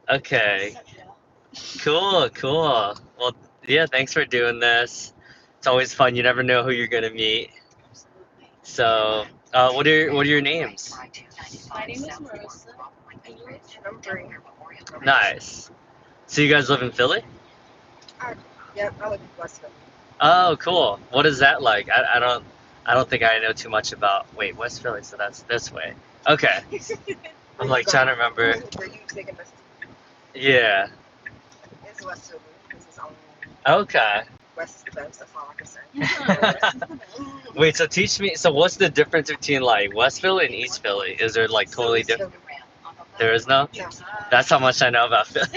Okay. Cool, cool. Well, yeah, thanks for doing this. It's always fun. You never know who you're gonna meet. So, what are your names? My name is Marissa. And yours? I'm Bree. Nice. So you guys live in Philly? Yep, I live in Westville. Oh, cool. What is that like? I don't think I know too much about. Wait, West Philly, so that's this way. Okay. I'm like trying to remember. Where you taking us to? Yeah. It's Westville. This is on Okay. West the best. That's all I can say. Wait, so teach me. So what's the difference between like West Philly and East Philly? Is there like totally different? There is no. No. That's how much I know about Philly.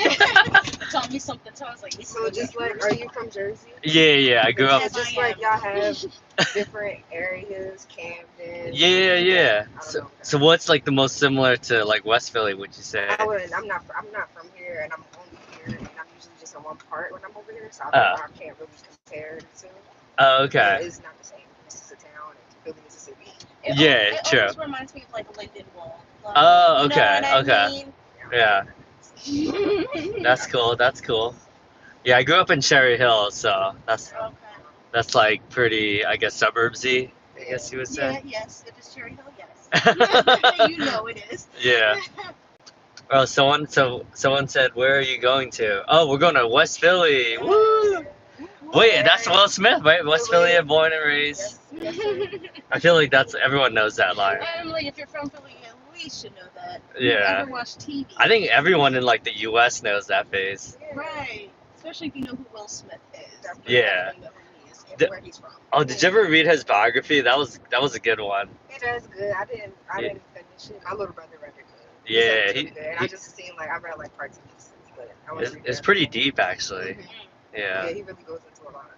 Taught me something. So I was like, So just like, are you from Jersey? Yeah. I grew up. So just like y'all have different areas, Camden. Yeah. I don't So, know. so what's like the most similar to like West Philly? Would you say? I'm not from here, and I'm only here, and I'm usually just in one part when I'm over here, so Oh. I can't really compare the two. Oh, okay. It's not the same. It's just a town, and Philly is a city. Yeah, it true. always reminds me of like Linden Wall. Like, Oh, you know okay, what I okay. Yeah, that's cool. That's cool. Yeah, I grew up in Cherry Hill, so that's like pretty, I guess, suburbsy. I guess you would Yeah, say. yes. If it's Cherry Hill, yes. You know it is. Yeah. Oh, someone said, "Where are you going to?" Oh, we're going to West Philly. Woo! Wait, that's Will Smith, right? West Philly, born and raised. Yes, sir. I feel like that's everyone knows that line. I'm like, if you're from Philly, at least you know that. Yeah. You ever watch TV? I think everyone in like the U.S. knows that face. Right. Especially if you know who Will Smith is. Yeah. You know who he is and The- where he's from. Oh, did you ever read his biography? That was a good one. It is good. I didn't finish it. My little brother read it. He Yeah, said it was he- really good. I just seen I read like parts and pieces, but I want to read It's that. pretty deep actually. Yeah, Yeah. he really goes into a lot.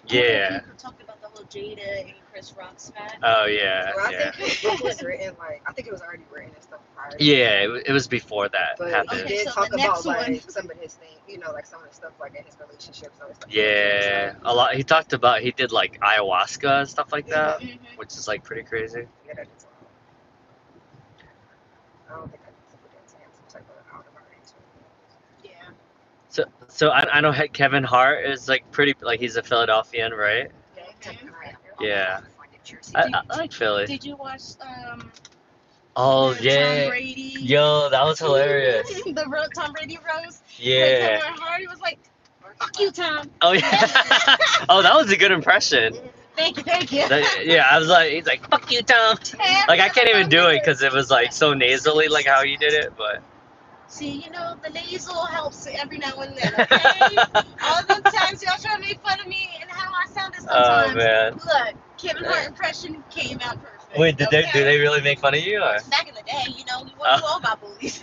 Yeah. People talked about the whole Jada and Chris Rock smack. Oh yeah. Well, I Yeah. think his book was written I think it was already written and stuff prior. Yeah. It was before that But happened. he did so talk the about next one. like some of his things, like some of the stuff like in his relationships and stuff. Yeah. A lot. He talked about he did like ayahuasca and stuff like that, Mm-hmm. which is like pretty crazy. Yeah, that is wild. I don't think I need to put that to him some type of out of our range. Yeah. So I know Kevin Hart is like pretty like he's a Philadelphian, right? Yeah. I like Philly. Did you watch Oh the yeah. Tom Brady? Yo, that was hilarious. The Tom Brady roast. Yeah. Kevin Hart, he was like, "Fuck you, Tom." Oh yeah. Oh, that was a good impression. Thank you. Yeah, I was like, he's like, "Fuck you, Tom." Like I can't even do it because it was like so nasally, like how you did it. But See, the nasal helps every now and then, okay? All the times y'all try to make fun of me and how I sounded sometimes. oh man. Look, Kevin Hart impression came out perfect. Wait, did okay? they really make fun of you? Or? Back in the day, we weren't all about bullies.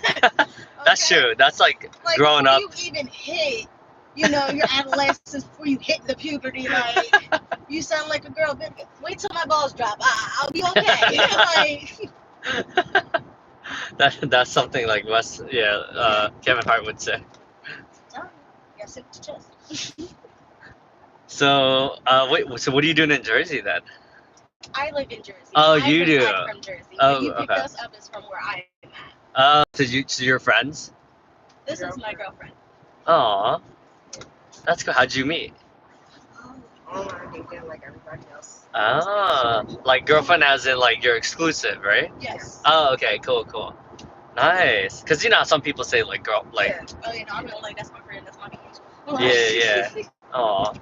That's Okay? true. That's like growing before up. you even hit, your adolescence, before you hit the puberty, like, you sound like a girl. Wait till my balls drop. I'll be okay. That's something like Kevin Hart would say. Yes, it's just. So, so what are you doing in Jersey then? I live in Jersey. Oh, I you do? reside from Jersey. Oh, You picked okay. us up is from where I am at. So you're friends? This is my girlfriend. Aw, that's cool. How'd you meet? Online dating like everybody else. Like girlfriend as in like you're exclusive, right? Yes. Oh, okay, cool. Nice. Cause how some people say like girl, like Yeah. I'm like, that's my friend, that's my bitch. yeah. Aw.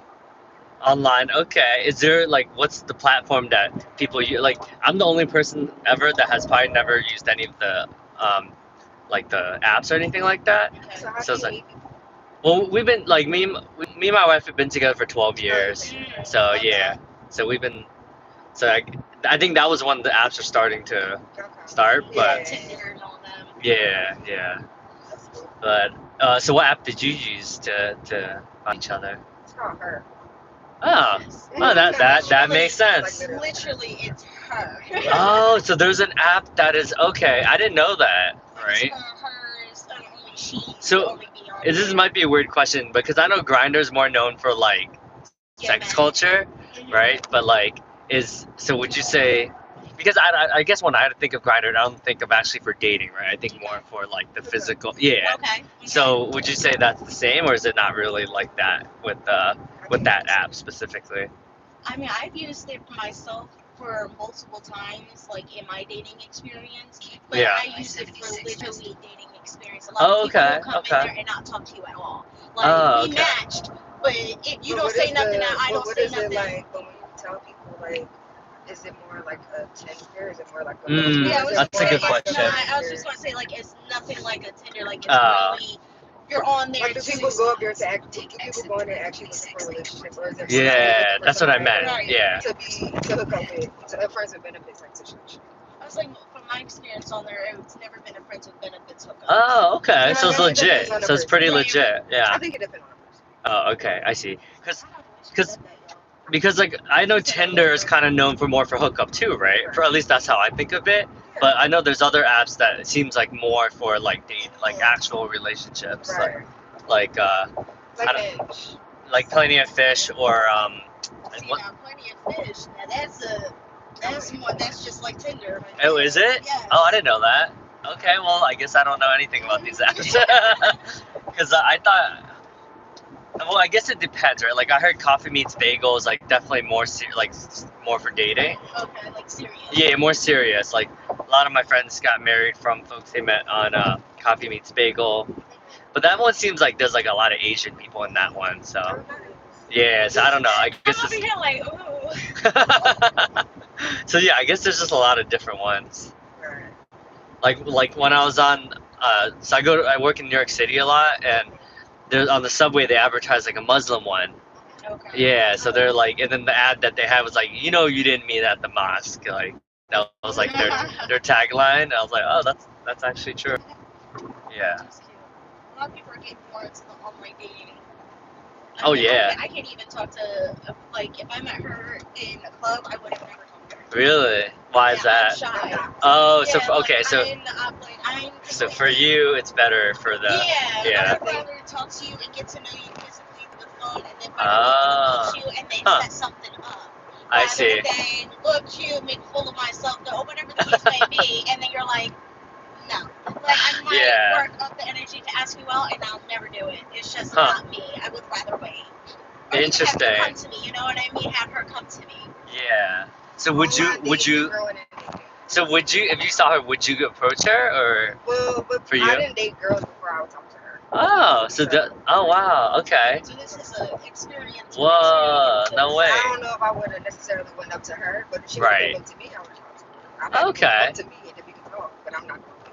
Online, okay. Is there like what's the platform that people use? Like I'm the only person ever that has probably never used any of the like the apps or anything like that. Okay. So how So it's do you like- meet? Well, we've been like me and my wife have been together for 12 years. So yeah. So we've been. So I think that was when the apps are starting to start, but Tinder and all them. yeah. But so what app did you use to find each other? It's called her. Oh, that makes sense. Literally, it's her. Oh, so there's an app that is okay. I didn't know that. Right. It's hers, and only she So, can only be on This there. might be a weird question because I know Grindr's more known for like Yeah, sex man. culture, Mhm. right? But like, would you say? because I guess when I think of Grindr, I don't think of actually for dating, right? I think more for like the physical. Yeah. Okay. So would you say that's the same, or is it not really like that with that app specifically? I mean, I've used it myself for multiple times, like in my dating experience. But Yeah. I use it for literally dating experience. A lot of people will come in there and not talk to you at all. Like we matched, but if you don't say nothing, I don't say nothing. What is it like when you tell people like? Is it more like a Tinder? Is it more like a that's a good question. No, I was just gonna say like it's nothing like a Tinder. Like it's really you're on there. Like, do people go up there to people go in there actually looking for a relationship, or is it? Yeah, that's what I meant. Right. Yeah. To hook up with, to a friends with benefits like situation. I was like, from my experience on there, it's never been a friends with benefits hookup. Oh, okay. Yeah, So it's legit. So it's pretty legit. Yeah. I think it depends on the person. Oh, okay. I see. Because like I know Tinder is kind of known for more for hookup too, right? For at least that's how I think of it. But I know there's other apps that it seems like more for like date, like actual relationships, Right. like like Plenty of Fish or See, now Plenty of Fish. Now that's just like Tinder. Right? Oh, is it? Yes. Oh, I didn't know that. Okay, well I guess I don't know anything about these apps. Because I thought. Well, I guess it depends, right? Like I heard Coffee Meets Bagels, like definitely more more for dating. Okay, like serious. Yeah, more serious. Like a lot of my friends got married from folks they met on Coffee Meets Bagel, but that one seems like there's like a lot of Asian people in that one. So yeah, so I don't know. I guess I'm over here like, ooh. So yeah, I guess there's just a lot of different ones. Like when I was on, so I work in New York City a lot, and there's on the subway they advertise like a Muslim one. Okay. Yeah, so they're like, and then the ad that they had was like, you didn't meet at the mosque. Like that was like their tagline. I was like, oh, that's actually true. Yeah. That's cute. A lot of people are getting more into the online dating. Oh yeah. I can't even talk to like if I met her in a club, I would have never talked to her. Really? Why is that? I'm shy. Oh, Yeah, so okay, so so for you, it's better for the I'd rather talk to you and get to know you physically through the phone, and then finally meet you and then set something up. I see. Rather than look cute, make a fool of myself, or whatever the case may be, and then you're like, no. Like I might work up the energy to ask you out, and I'll never do it. It's just not me. I would rather wait. Or interesting. Have her come to me. You know what I mean? Have her come to me. Yeah. So would you if you saw her, would you approach her or? Well, but for you? I didn't date girls before I would talk to her. Oh, oh wow, okay. So this is an experience. Whoa, no way. I don't know if I would have necessarily went up to her, but if she would have come to me, I would have talked to her. Okay. Come to me and then we can talk, but I'm not going to.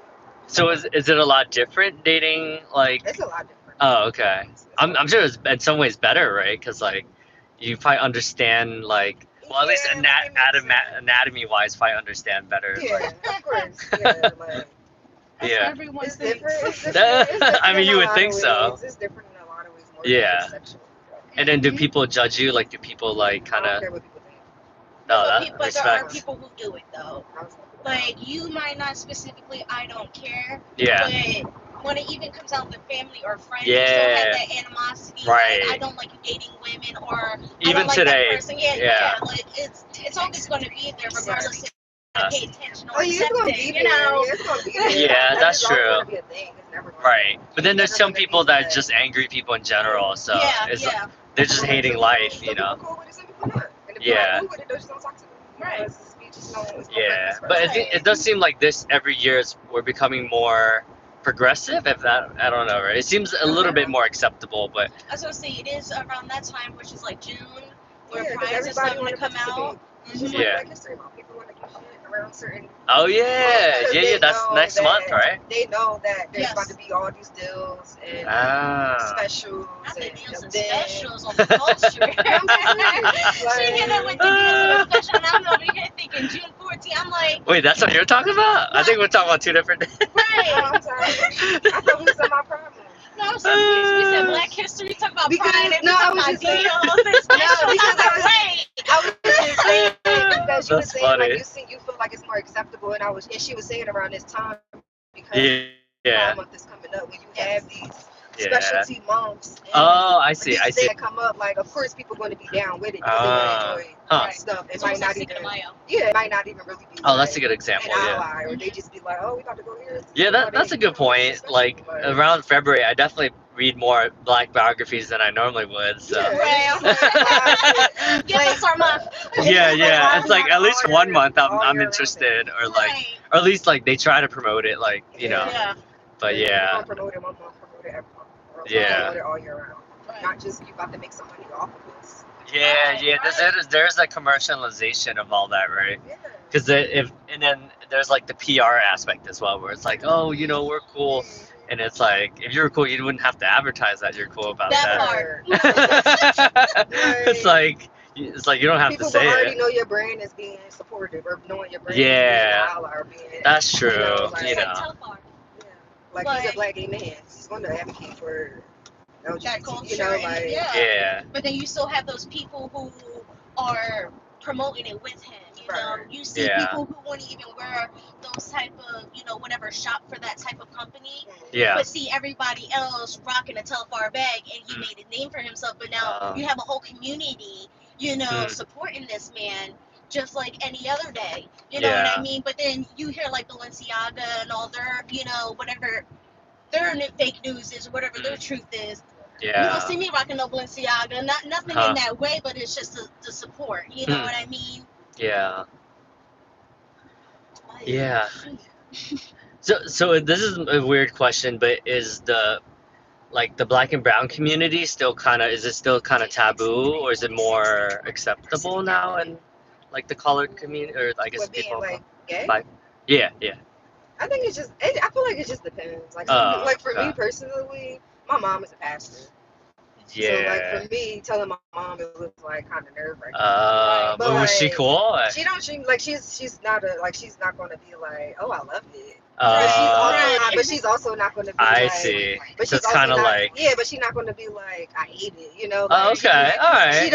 So is it a lot different dating like? It's a lot different. Oh, okay. I'm sure it's in some ways better, right? Because like you probably understand like. Well, at least anatomy-wise, if I understand better. Yeah, of course. Yeah, like, yeah. Everyone's different. I mean, you would think so. It's different in a lot of ways. More sexual. And then do people judge you? Like, do people like kind of? I don't care what people think. No, but there are people who do it though. Like you might not specifically. I don't care. Yeah. But when it even comes out with family or friends, you still have that animosity. Right. Like, I don't like you dating women, or even I don't like today. That person. Yeah. Like it's always going to be there, regardless if you pay attention or accept it. You know. Yeah, that's true. Be a thing. It's never right. But then there's some people that are just angry people in general. So they're just hating life, you know. Yeah. Right. Yeah, but it does seem like this every year we're becoming more progressive. If that, I don't know, right? It seems a little bit more acceptable, but I was gonna say it is around that time, which is like June, where prides are starting to come out. Yeah. People want to get shit around certain. Oh yeah. That's next month, right? They know that there's about to be all these deals and specials. Not the deals and specials on the culture. She hit it with the deals and specials, and I'm over here thinking June 14th. I'm like, wait, that's what you're talking about? I think we're talking about two different days. Right. I'm sorry. I thought we was on my problem. No, so we said Black History, talk about pride, and we talk about deals and specials. I was just saying that she was saying funny. Like you feel like it's more acceptable, and she was saying around this time because Pride Month is coming up when you have these specialty months. And Oh, I see. these things that come up, like, of course, people going to be down with it because they're going to enjoy Huh. stuff. It It's might almost not like Cinco even, de Mayo. yeah, it might not even really be Oh, that's a like good an example. Yeah. ally, or they just be like, oh, we about to go here. Yeah, that's a good point. Like around February, I definitely read more Black biographies than I normally would. So. Yeah, Give us our month. Yeah. It's like at least all 1 year- month all I'm year interested, or Right. or at least like they try to promote it, like you know. Yeah. But We're yeah, gonna promote it one month, promote it every month. Or else Yeah. promote it all year round. Right. Not just you about to make some money off of this. yeah. Right. There's a commercialization of all that, right? Yeah. Because and then there's like the PR aspect as well, where it's like, oh, you know, we're cool, and it's like if you were cool, you wouldn't have to advertise that you're cool about That that. It's like you don't have people to say will already it. know your brand is being supportive, or knowing your brand Yeah. is being an ally, or being. That's true. You know, like, You know. Telfar. Yeah. Like he's a black gay man. He's going to advocate for LGBT. That culture. You know, like Yeah. But then you still have those people who are promoting it with him. You know, you see Yeah. people who won't even wear those type of, whatever, shop for that type of company. Yeah. But see everybody else rocking a Telfar bag, and he made a name for himself. But now you have a whole community, supporting this man just like any other day. You know what I mean? But then you hear like Balenciaga and all their, whatever their fake news is, whatever their truth is. Yeah. You don't see me rocking no Balenciaga, nothing in that way, but it's just the support. You know what I mean? Yeah. Like, Yeah. So this is a weird question, but is the black and brown community still is it still kind of taboo, or is it more acceptable now in like the colored community, or I guess with being people like gay. Yeah. I think I feel like it just depends. Like, for me personally, my mom is a pastor. Yeah. So like for me, telling my mom, it was like kind of nerve-wracking. But like, was she cool? She don't. She's not going to be like, oh, I love it. But she's also not going to be I like. see. But So she's it's kind of also not, like. Yeah, but she's not going to be like, I hate it. You know. Oh, Like, okay. All right. She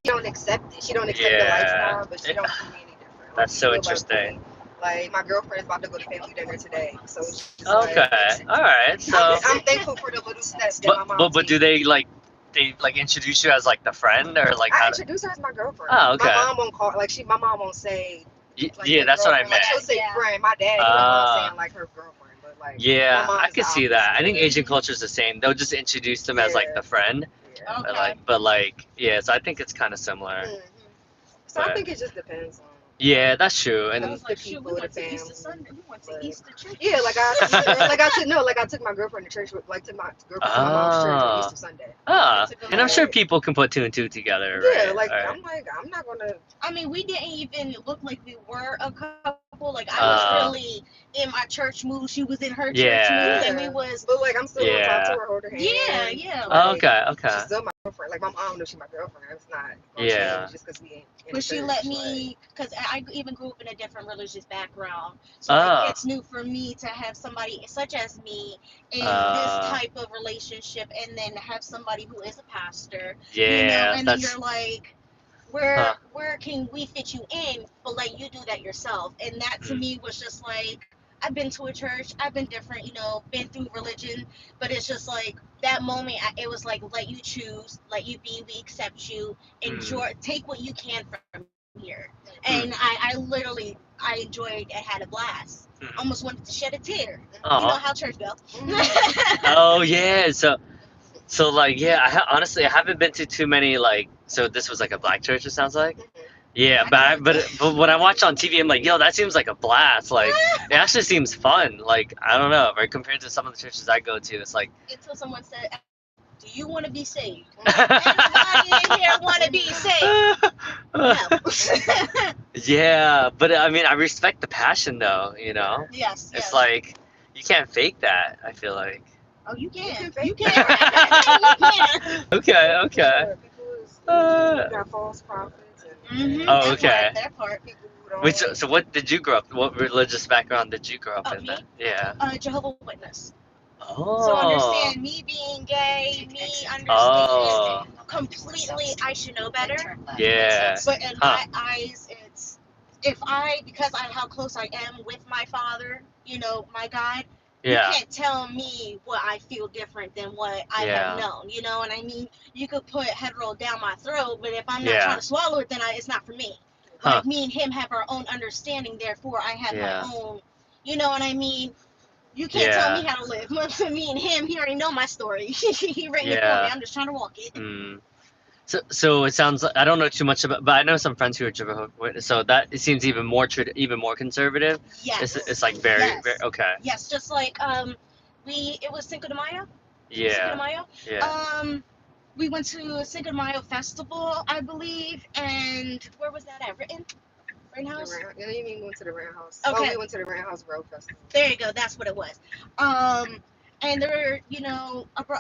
don't accept it. She don't accept the lifestyle, but she don't see me any different. That's so interesting. Like my girlfriend's about to go to family dinner today, so it's just Okay. All right. So. I'm thankful for the little steps that my mom. But do they introduce you as like the friend, or like I introduce her as my girlfriend. Oh, okay. My mom won't call my mom won't say. Yeah, that's what I meant. Like she'll say friend. My dad, he don't mind saying like her girlfriend, but like. Yeah, my mom I is can the see that. I opposite. think Asian culture is the same. They'll just introduce them as like the friend, Yeah. Okay. but so I think it's kind of similar. So I think it just depends on. Yeah, that's true. And I was like, shoot, we went to family. Easter Sunday. We went to Easter church. Yeah, I took my girlfriend to church. Took my girlfriend to my mom's church on Easter Sunday. And I'm sure people can put two and two together. Yeah, right? I'm not gonna. I mean, we didn't even look like we were a couple. Like I was really in my church mood. She was in her church mood, and we was. But like I'm still gonna talk to her, hold her hand. Yeah. Like, okay. She's still my girlfriend. Like my mom knows she's my girlfriend. It's not. Yeah. Just because we ain't. But she let me, because I even grew up in a different religious background, so like, it's new for me to have somebody such as me in this type of relationship, and then have somebody who is a pastor. Yeah. And then you're like. Where can we fit you in, but like you do that yourself? And that to me was just like, I've been to a church, I've been different, been through religion, but it's just like that moment, it was like, let you choose, let you be, we accept you, enjoy, take what you can from here. And I literally, I enjoyed and had a blast. Almost wanted to shed a tear. You know how church goes. Oh yeah, so like honestly I haven't been to too many so this was like a black church, it sounds like. Yeah, but when I watch on TV, I'm like, yo, that seems like a blast. Like, it actually seems fun. Like, I don't know, right? Compared to some of the churches I go to, it's like. Until someone said, "Do you want to be saved?" Anybody in here want to be saved? No. Yeah, but I mean, I respect the passion, though. Yes. It's like you can't fake that. I feel like. Oh, you can. You can. Okay. Got false prophets. Oh, okay. That part. Wait, so what did you grow up? What religious background did you grow up in? Me? Then? Yeah. Jehovah's Witness. Oh. So understand, me being gay, me understanding completely, I should know better. Yeah. But in my eyes, it's because I how close I am with my father, my God. You can't tell me what I feel different than what I have known. You know what I mean? You could put hetero down my throat, but if I'm not trying to swallow it, then it's not for me. Like, me and him have our own understanding, therefore I have my own, you know what I mean? You can't tell me how to live. Me and him, he already know my story. He written it for me. I'm just trying to walk it. So it sounds like, I don't know too much about, but I know some friends who are Jehovah's Witnesses. So that it seems even more conservative. Yes. It's like very okay. Yes, just like it was Cinco de Mayo. Yeah. Cinco de Mayo. Yeah. We went to a Cinco de Mayo festival, I believe, and where was that at? House? Yeah, you mean went to the Rant House? Okay. Oh, we went to the Rant House Road Festival. There you go. That's what it was. And there were,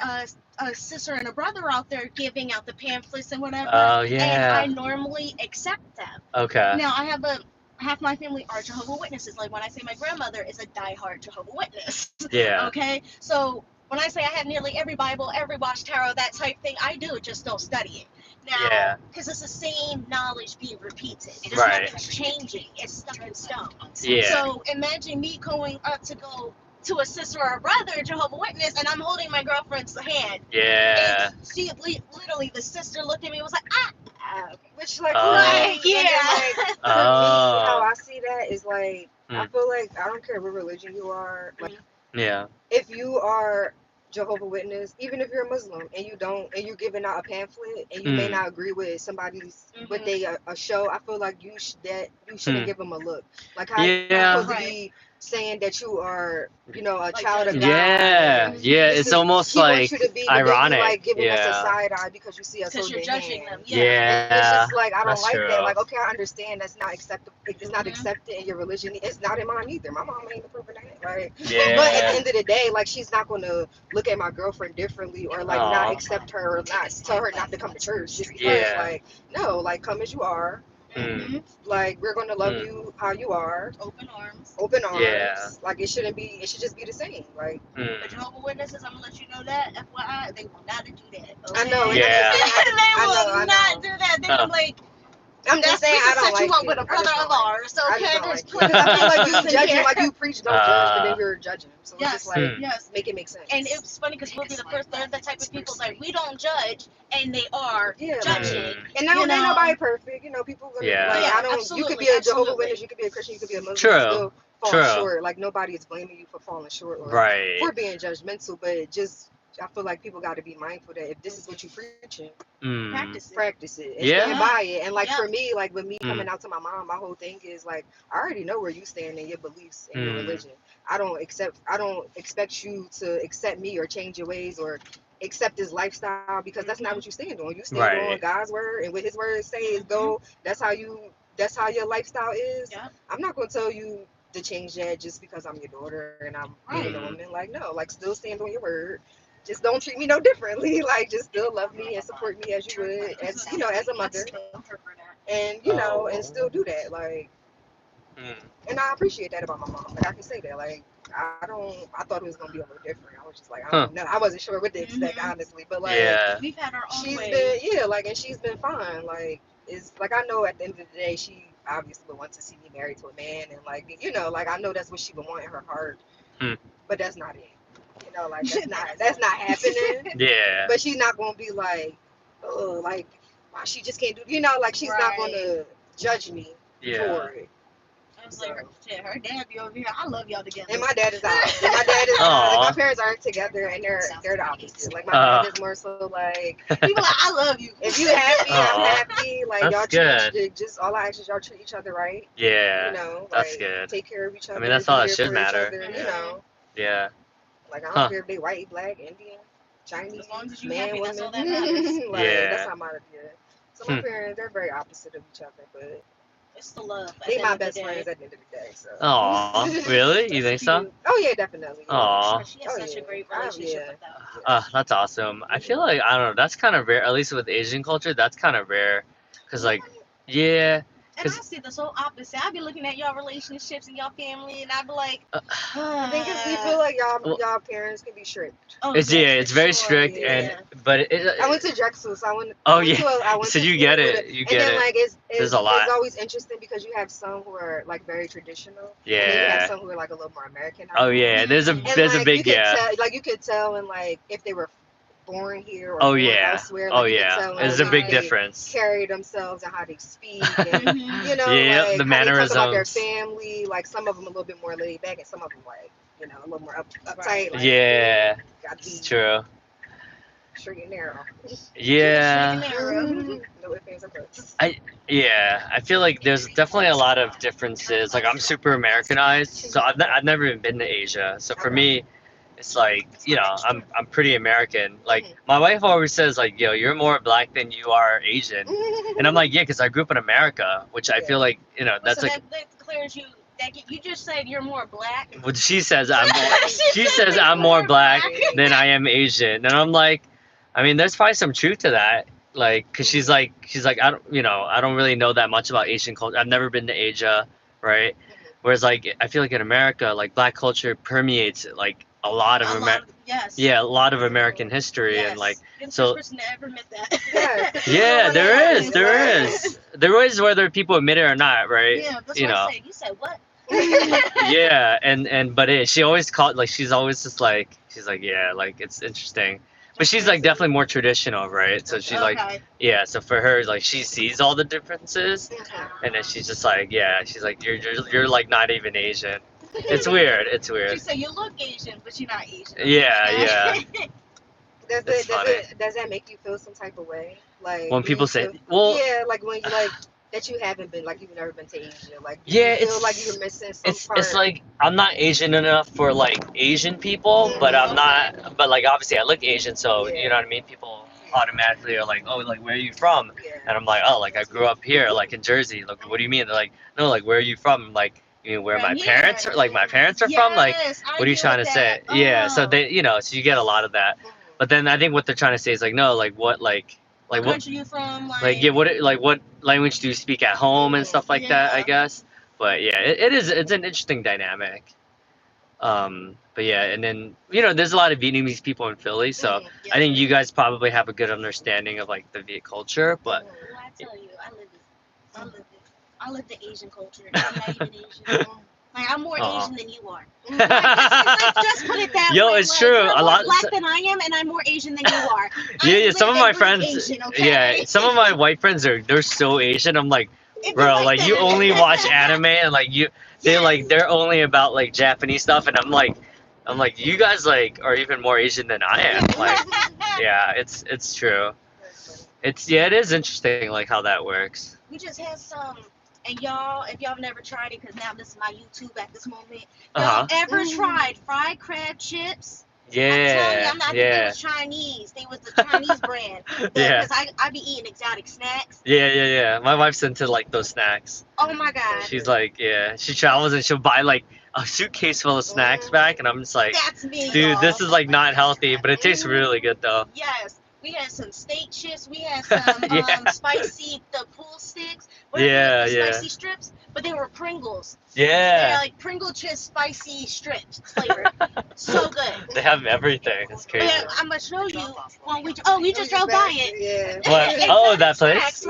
a sister and a brother out there giving out the pamphlets and whatever. Oh, yeah. And I normally accept them. Okay. Now, I have half my family are Jehovah's Witnesses. Like, when I say my grandmother is a diehard Jehovah's Witness. Yeah. Okay? So, when I say I have nearly every Bible, every Watch Tarot, that type thing, I do, just don't study it. Now, because it's the same knowledge being repeated. Nothing's changing. It's stuck in stone. Yeah. So, imagine me going up to go to a sister or a brother, Jehovah's Witness, and I'm holding my girlfriend's hand. Yeah. And she literally, the sister looked at me and was like, which like, yeah. For me, how I see that is like, I feel like I don't care what religion you are. Like, if you are Jehovah's Witness, even if you're a Muslim and you're giving out a pamphlet and you may not agree with somebody's what they show, I feel like you shouldn't give them a look. Like, how you're supposed to be saying that you are, a child of God. Yeah. It's almost like ironic. Like giving us a side eye because you see us because you're judging them. Yeah. And it's just like, I don't like that. Like, okay, I understand that's not acceptable. It's not accepted in your religion. It's not in mine either. My mom ain't approving that. Right? Yeah. But at the end of the day, like, she's not gonna look at my girlfriend differently or like not accept her or not tell her not to come to church just because like, no, like, come as you are. Like, we're gonna love you how you are. Open arms. Yeah. Like, it should just be the same. Like, the Jehovah's Witnesses, I'm gonna let you know that, FYI, they will not do that. Okay? I know. Yeah. They will not do that. They will like. I'm just saying, I don't like you up with a brother of ours, okay? There's plenty of people like you judging, like you preach, don't judge, but then you're judging. So it's just like, make it make sense. And it's funny because we'll be they're the type of people like, we don't judge, and they are judging. And now, ain't nobody perfect, people gonna you could be a Jehovah's Witness, you could be a Christian, you could be a Muslim, still fall short. Like, nobody is blaming you for falling short or for being judgmental, but just, I feel like people got to be mindful that if this is what you're preaching, practice it and stand by it. And like, for me, like, with me coming out to my mom, my whole thing is like, I already know where you stand in your beliefs and your religion. I don't expect you to accept me or change your ways or accept this lifestyle, because that's not what you stand on. You stand on God's word, and what His word says go. That's how your lifestyle is. I'm not gonna tell you to change that just because I'm your daughter and I'm being a woman. Like, no, like, still stand on your word. Just don't treat me no differently. Like, just still love me and support me as you would, as as a mother, and and still do that. Like, and I appreciate that about my mom. Like, I can say that. Like, I thought it was gonna be a little different. I was just like, I don't know. I wasn't sure what to expect, honestly. But like, we've had our own she's way. been and she's been fine. Like, it's like, I know at the end of the day she obviously would want to see me married to a man, and like, like, I know that's what she would want in her heart. But that's not it. Like, that's not happening. Yeah. But she's not gonna be like, oh, like, why she just can't do, like, she's not gonna judge me for it. I was like, her dad be over here. I love y'all together. And my dad is out. Like, my parents aren't together, and they're the opposite. Like, my dad is more so like, people like, I love you. If you happy, I'm happy. Like, y'all treat just all I ask is y'all treat each other right. Yeah. That's like, good. Take care of each other. I mean, that's all that should matter. Other, Yeah. Like, I don't care if they white, black, Indian, Chinese, as long as you man, happy, woman. that's all that matters. Like, that's how mine is. So my parents, they're very opposite of each other, but it's the love. They my best friends at the end of the day. So. Aw, really? You think so? Oh yeah, definitely. Aw. She has such a great relationship with them. That's awesome. I feel like, I don't know, that's kind of rare. At least with Asian culture, that's kind of rare, because like, And I see the so opposite. I be looking at y'all relationships and y'all family, and I be like, I think it's, you feel like y'all parents can be strict. Oh, it's very strict, but I went to Drexel, so I went. I went so you get it, you get it. And then it's always interesting because you have some who are like very traditional. Yeah. And then you have some who are like a little more American. Oh yeah, there's a big you could tell, and like if they were born here or born elsewhere. Like, there's a big difference. Carry themselves and how they speak, and you know, like the how mannerisms. they talk about their family. Like some of them a little bit more laid back, and some of them like a little more uptight. Like, it's true. Straight and narrow. Yeah. No ifs, ands, or buts. I feel like there's definitely a lot of differences. Like I'm super Americanized, so I've never even been to Asia. So for me, it's like, I'm pretty American. Like my wife always says like, yo, you're more black than you are Asian, and I'm like, yeah, because I grew up in America, which I feel like that's so like. That declares you. You just said you're more black. Well, she says I'm more black than I am Asian, and I'm like, I mean, there's probably some truth to that. Like, cause she's like, I don't really know that much about Asian culture. I've never been to Asia, right? Whereas like, I feel like in America, like black culture permeates like a lot of American history, and like, so. Person that ever admit that. There is. There is whether people admit it or not, right? Yeah, that's what I said. You said what? But she always called, like, she's always just like, like, it's interesting. But she's like definitely more traditional, right? So she's like, so for her, like, she sees all the differences, and then she's just like, she's like, you're like not even Asian. It's weird. She said you look Asian, but you're not Asian. Yeah. Does that make you feel some type of way? Like when people say, like when you like that you haven't been, like you've never been to Asia, like you feel like you're missing some part. It's like I'm not Asian enough for like Asian people, but I'm not. But like obviously I look Asian, so you know what I mean. People automatically are like, oh, like where are you from? And I'm like, oh, like I grew up here, like in Jersey. Like, what do you mean? They're like, no, like where are you from? I'm like, you mean where my parents are? Like my parents are from? Like, what are you trying to say? Yeah, so they, so you get a lot of that. But then I think what they're trying to say is like, no, like what, like what country you from? What language do you speak at home and stuff like that, I guess. But yeah, it's an interesting dynamic. But yeah, and then there's a lot of Vietnamese people in Philly, so I think you guys probably have a good understanding of like the Viet culture. But well, I tell you, I live the Asian culture. I'm not even Asian. Like, I'm more Asian than you are. Just put it that way. Yo, it's true. You're more black than I am, and I'm more Asian than you are. Some of my friends. Asian, okay? Some of my white friends they're so Asian. I'm like, bro, like you only watch anime, and like they're only about like Japanese stuff, and I'm like, you guys like are even more Asian than I am. Like, it's true. It is interesting like how that works. We just had some. And y'all, if y'all have never tried it, because now this is my YouTube at this moment, y'all ever tried fried crab chips? I'm telling you, I'm not thinking it was Chinese. They was the Chinese brand. Because I be eating exotic snacks. Yeah. My wife's into like those snacks. Oh my God. She's like, she travels and she'll buy like a suitcase full of snacks back, and I'm just like, that's me, dude, y'all. this is like not healthy, but it tastes really good though. Yes. We had some steak chips. We had some spicy pool sticks. Spicy strips, but they were Pringles. Yeah. They're like Pringle chips, spicy strips flavor. So good. They have everything. It's crazy. Yeah, I'm gonna show you when we just drove by it. Yeah. What? Oh, that place.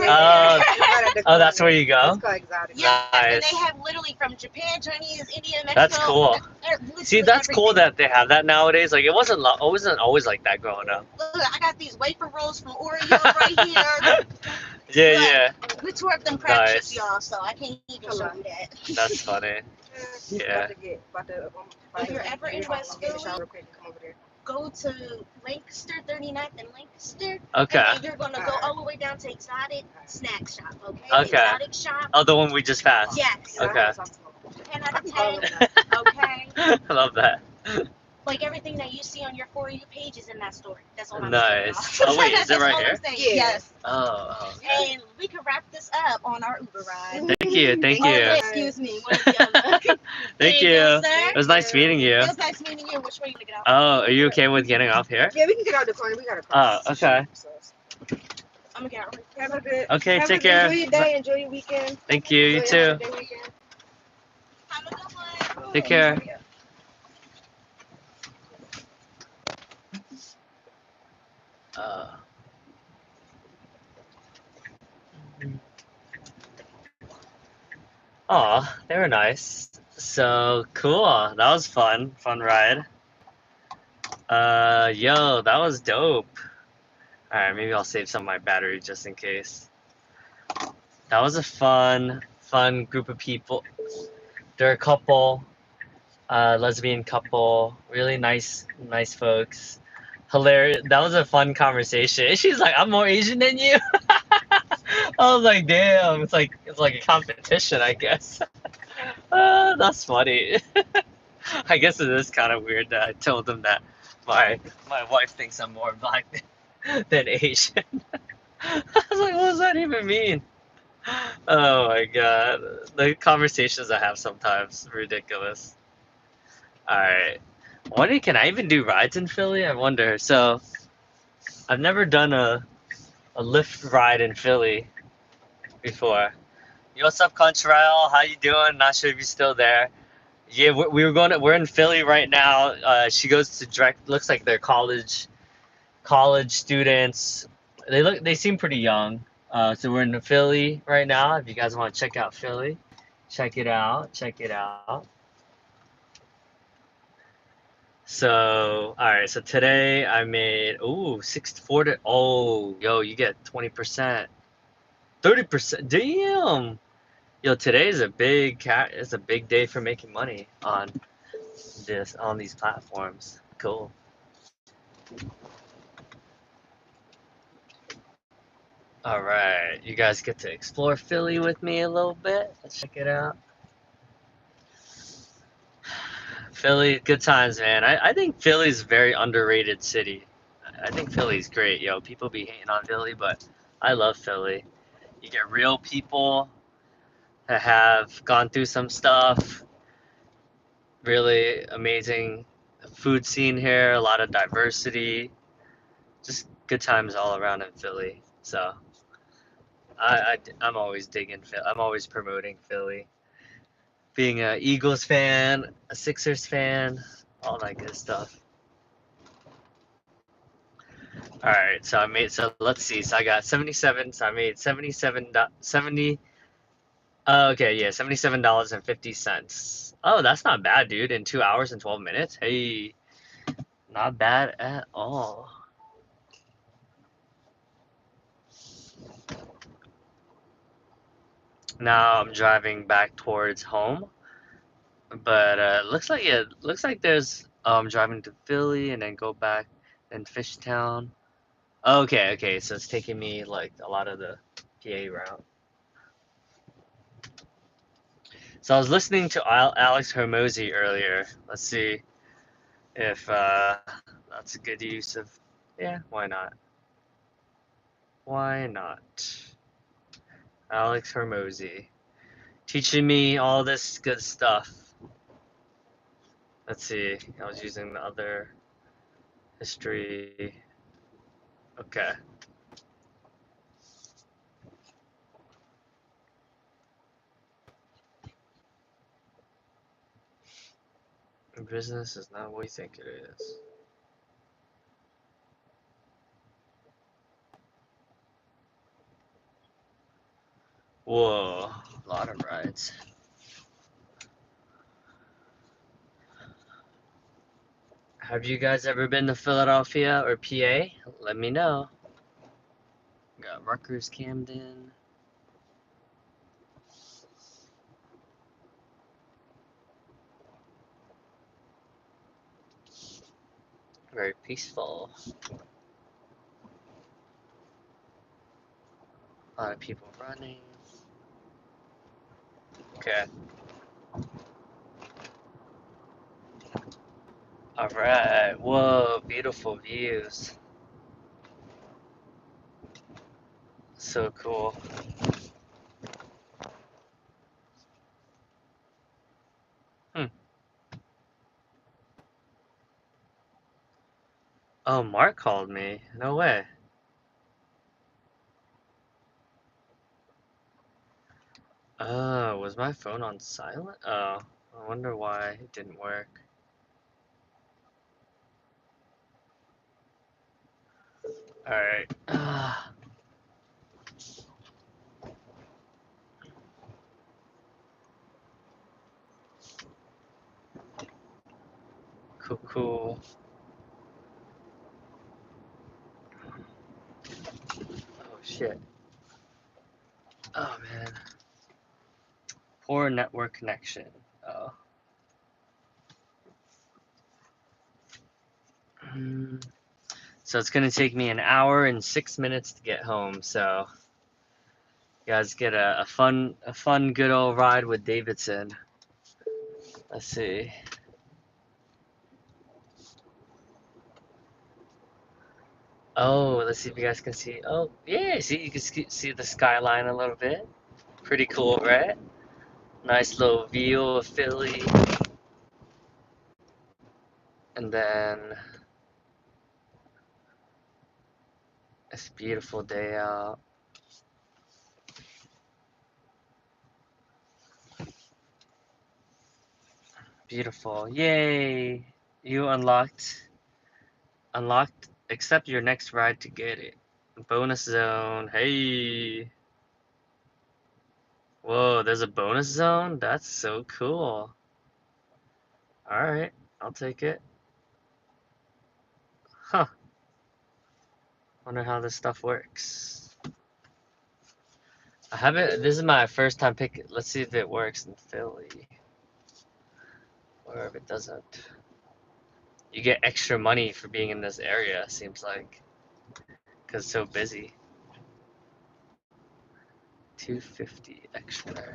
Oh, that's where you go. It's called exotic. Yeah, nice. And they have literally from Japan, Chinese, India, Mexico. That's cool. See, that's cool that they have that nowadays. Like it wasn't always like that growing up. Look, I got these wafer rolls from Oreo right here. Yeah. We tore up them crab chips, y'all, so I can't even show you that. That's funny. Yeah. If you're ever in West Philly, go to Lancaster, 39th and Lancaster. Okay. And then you're going to go all the way down to Exotic Snack Shop, okay? Okay. Exotic Shop. Oh, the one we just passed? Yes. Okay. 10 out of 10, okay? I love that. Like everything that you see on your For You page is in that store. That's all I'm saying. Nice. Oh, wait, is it right here? Yes. Oh. And we can wrap this up on our Uber ride. Thank you. Excuse me. Thank you. It was nice meeting you. It was nice meeting you. Which way are you going to get off? Oh, are you okay with getting off here? Yeah, we can get out the corner. We got a car. Oh, okay. I'm gonna get it. Have a good. Okay, take care. Enjoy your day. Enjoy your weekend. Thank you. You too. Have a good one. Take care. Oh, they were nice. So cool. That was fun. Fun ride. Yo, that was dope. Alright, maybe I'll save some of my battery just in case. That was a fun group of people. They're a couple, lesbian couple, really nice folks. Hilarious. That was a fun conversation. She's like, I'm more Asian than you. I was like, damn, it's like a competition, I guess. That's funny. I guess it is kind of weird that I told them that my wife thinks I'm more black than Asian. I was like, what does that even mean? Oh my god. The conversations I have sometimes ridiculous. Alright. Wondering, can I even do rides in Philly? I wonder. So I've never done a Lyft ride in Philly before. Yo, what's up, Contrail? How you doing? Not sure if you're still there. Yeah, we're in Philly right now. She goes to direct. Looks like they're college students. They seem pretty young. So we're in Philly right now. If you guys want to check out Philly, check it out. Check it out. So all right. So today I made 640. Oh, yo, you get 20%, 30%. Damn. Yo, today's a it's a big day for making money on these platforms. Cool. All right, you guys get to explore Philly with me a little bit. Let's check it out. Philly, good times, man. I think Philly's a very underrated city. I think Philly's great, yo. People be hating on Philly, but I love Philly. You get real people that have gone through some stuff. Really amazing food scene here, a lot of diversity. Just good times all around in Philly. So I'm always digging Philly. I'm always promoting Philly. Being a Eagles fan, a Sixers fan, all that good stuff. All right, so let's see. So I got 77. So I made 70. Okay, yeah, $77.50. Oh, that's not bad, dude. In 2 hours and 12 minutes. Hey, not bad at all. Now I'm driving back towards home, but looks like there's driving to Philly and then go back and Fishtown. Okay, so it's taking me like a lot of the PA route. So I was listening to Alex Hormozy earlier. Let's see if that's a good use of. Yeah, why not? Why not? Alex Hormozy teaching me all this good stuff. Let's see. I was using the other history. Okay. Business is not what you think it is. Whoa, a lot of rides. Have you guys ever been to Philadelphia or PA? Let me know. Got Rutgers, Camden. Very peaceful. A lot of people running. Okay. Alright. Whoa, beautiful views. So cool. Oh, Mark called me. No way. Was my phone on silent? Oh, I wonder why it didn't work. Alright. Cool. Oh, shit. Oh, man. Poor network connection. Oh. So it's gonna take me 1 hour and 6 minutes to get home, so you guys get a fun good old ride with Davidson. Let's see. Oh, let's see if you guys can see. Oh, yeah, see, you can see the skyline a little bit. Pretty cool, right? Nice little view of Philly. And then it's a beautiful day out. Beautiful. Yay! You unlocked, accept your next ride to get it. Bonus zone. Hey! Whoa, there's a bonus zone? That's so cool. Alright, I'll take it. Huh. Wonder how this stuff works. I haven't, this is my first time picking. Let's see if it works in Philly. Or if it doesn't. You get extra money for being in this area, seems like. Because it's so busy. $250 extra.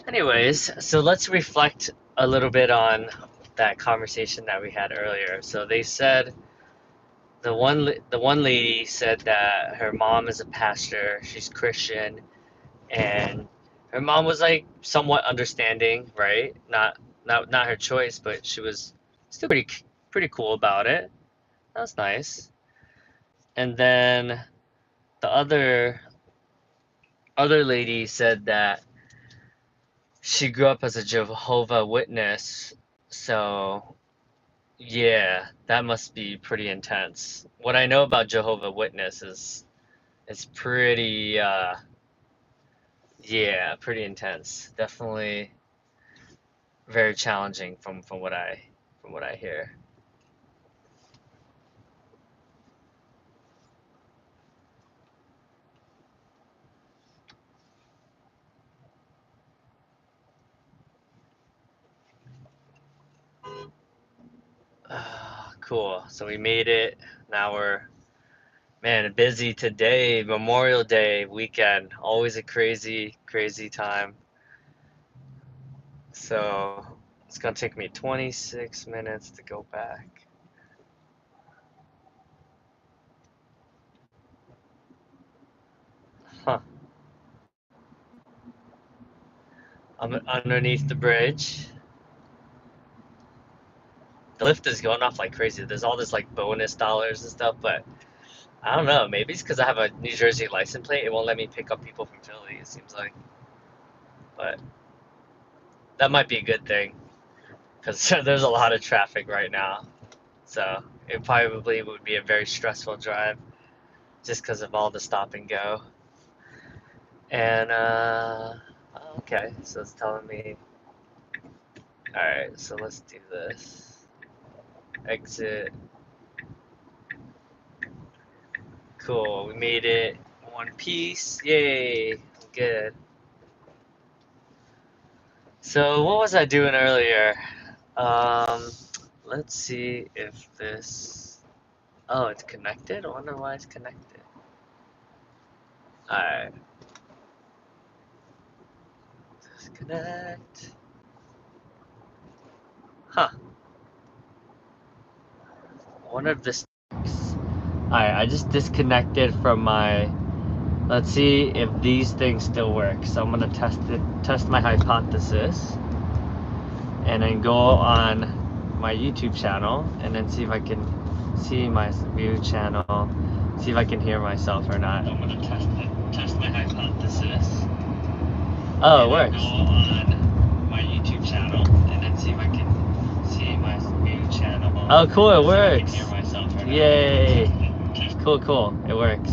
Anyways, so let's reflect a little bit on that conversation that we had earlier. So they said, the one lady said that her mom is a pastor, she's Christian, and her mom was like somewhat understanding, right? Not her choice, but she was still pretty cool about it. That was nice. And then the other lady said that she grew up as a Jehovah Witness, so yeah, that must be pretty intense. What I know about Jehovah Witness is it's pretty yeah, pretty intense. Definitely very challenging from what I hear. Cool. So we made it. Now we're, man, busy today. Memorial Day weekend. Always a crazy time. So it's gonna take me 26 minutes to go back. Huh. I'm underneath the bridge. The lift is going off like crazy. There's all this like bonus dollars and stuff, but I don't know. Maybe it's because I have a New Jersey license plate. It won't let me pick up people from Philly, it seems like. But that might be a good thing because there's a lot of traffic right now. So it probably would be a very stressful drive just because of all the stop and go. And, okay, so it's telling me, alright, so let's do this. Exit. Cool, we made it one piece. Yay, good. So what was I doing earlier? Let's see if this, oh, it's connected? I wonder why it's connected. Alright. Disconnect. Huh. I wonder if this works. Alright, I just disconnected from my, let's see if these things still work. So I'm gonna test my hypothesis and then go on my YouTube channel and then see if I can see my view channel, see if I can hear myself or not. I'm gonna test my hypothesis. Oh, it works. Go on my YouTube channel and then see if I can see my view channel. Oh, cool! It works. Hear myself or not. Yay! Cool. It works.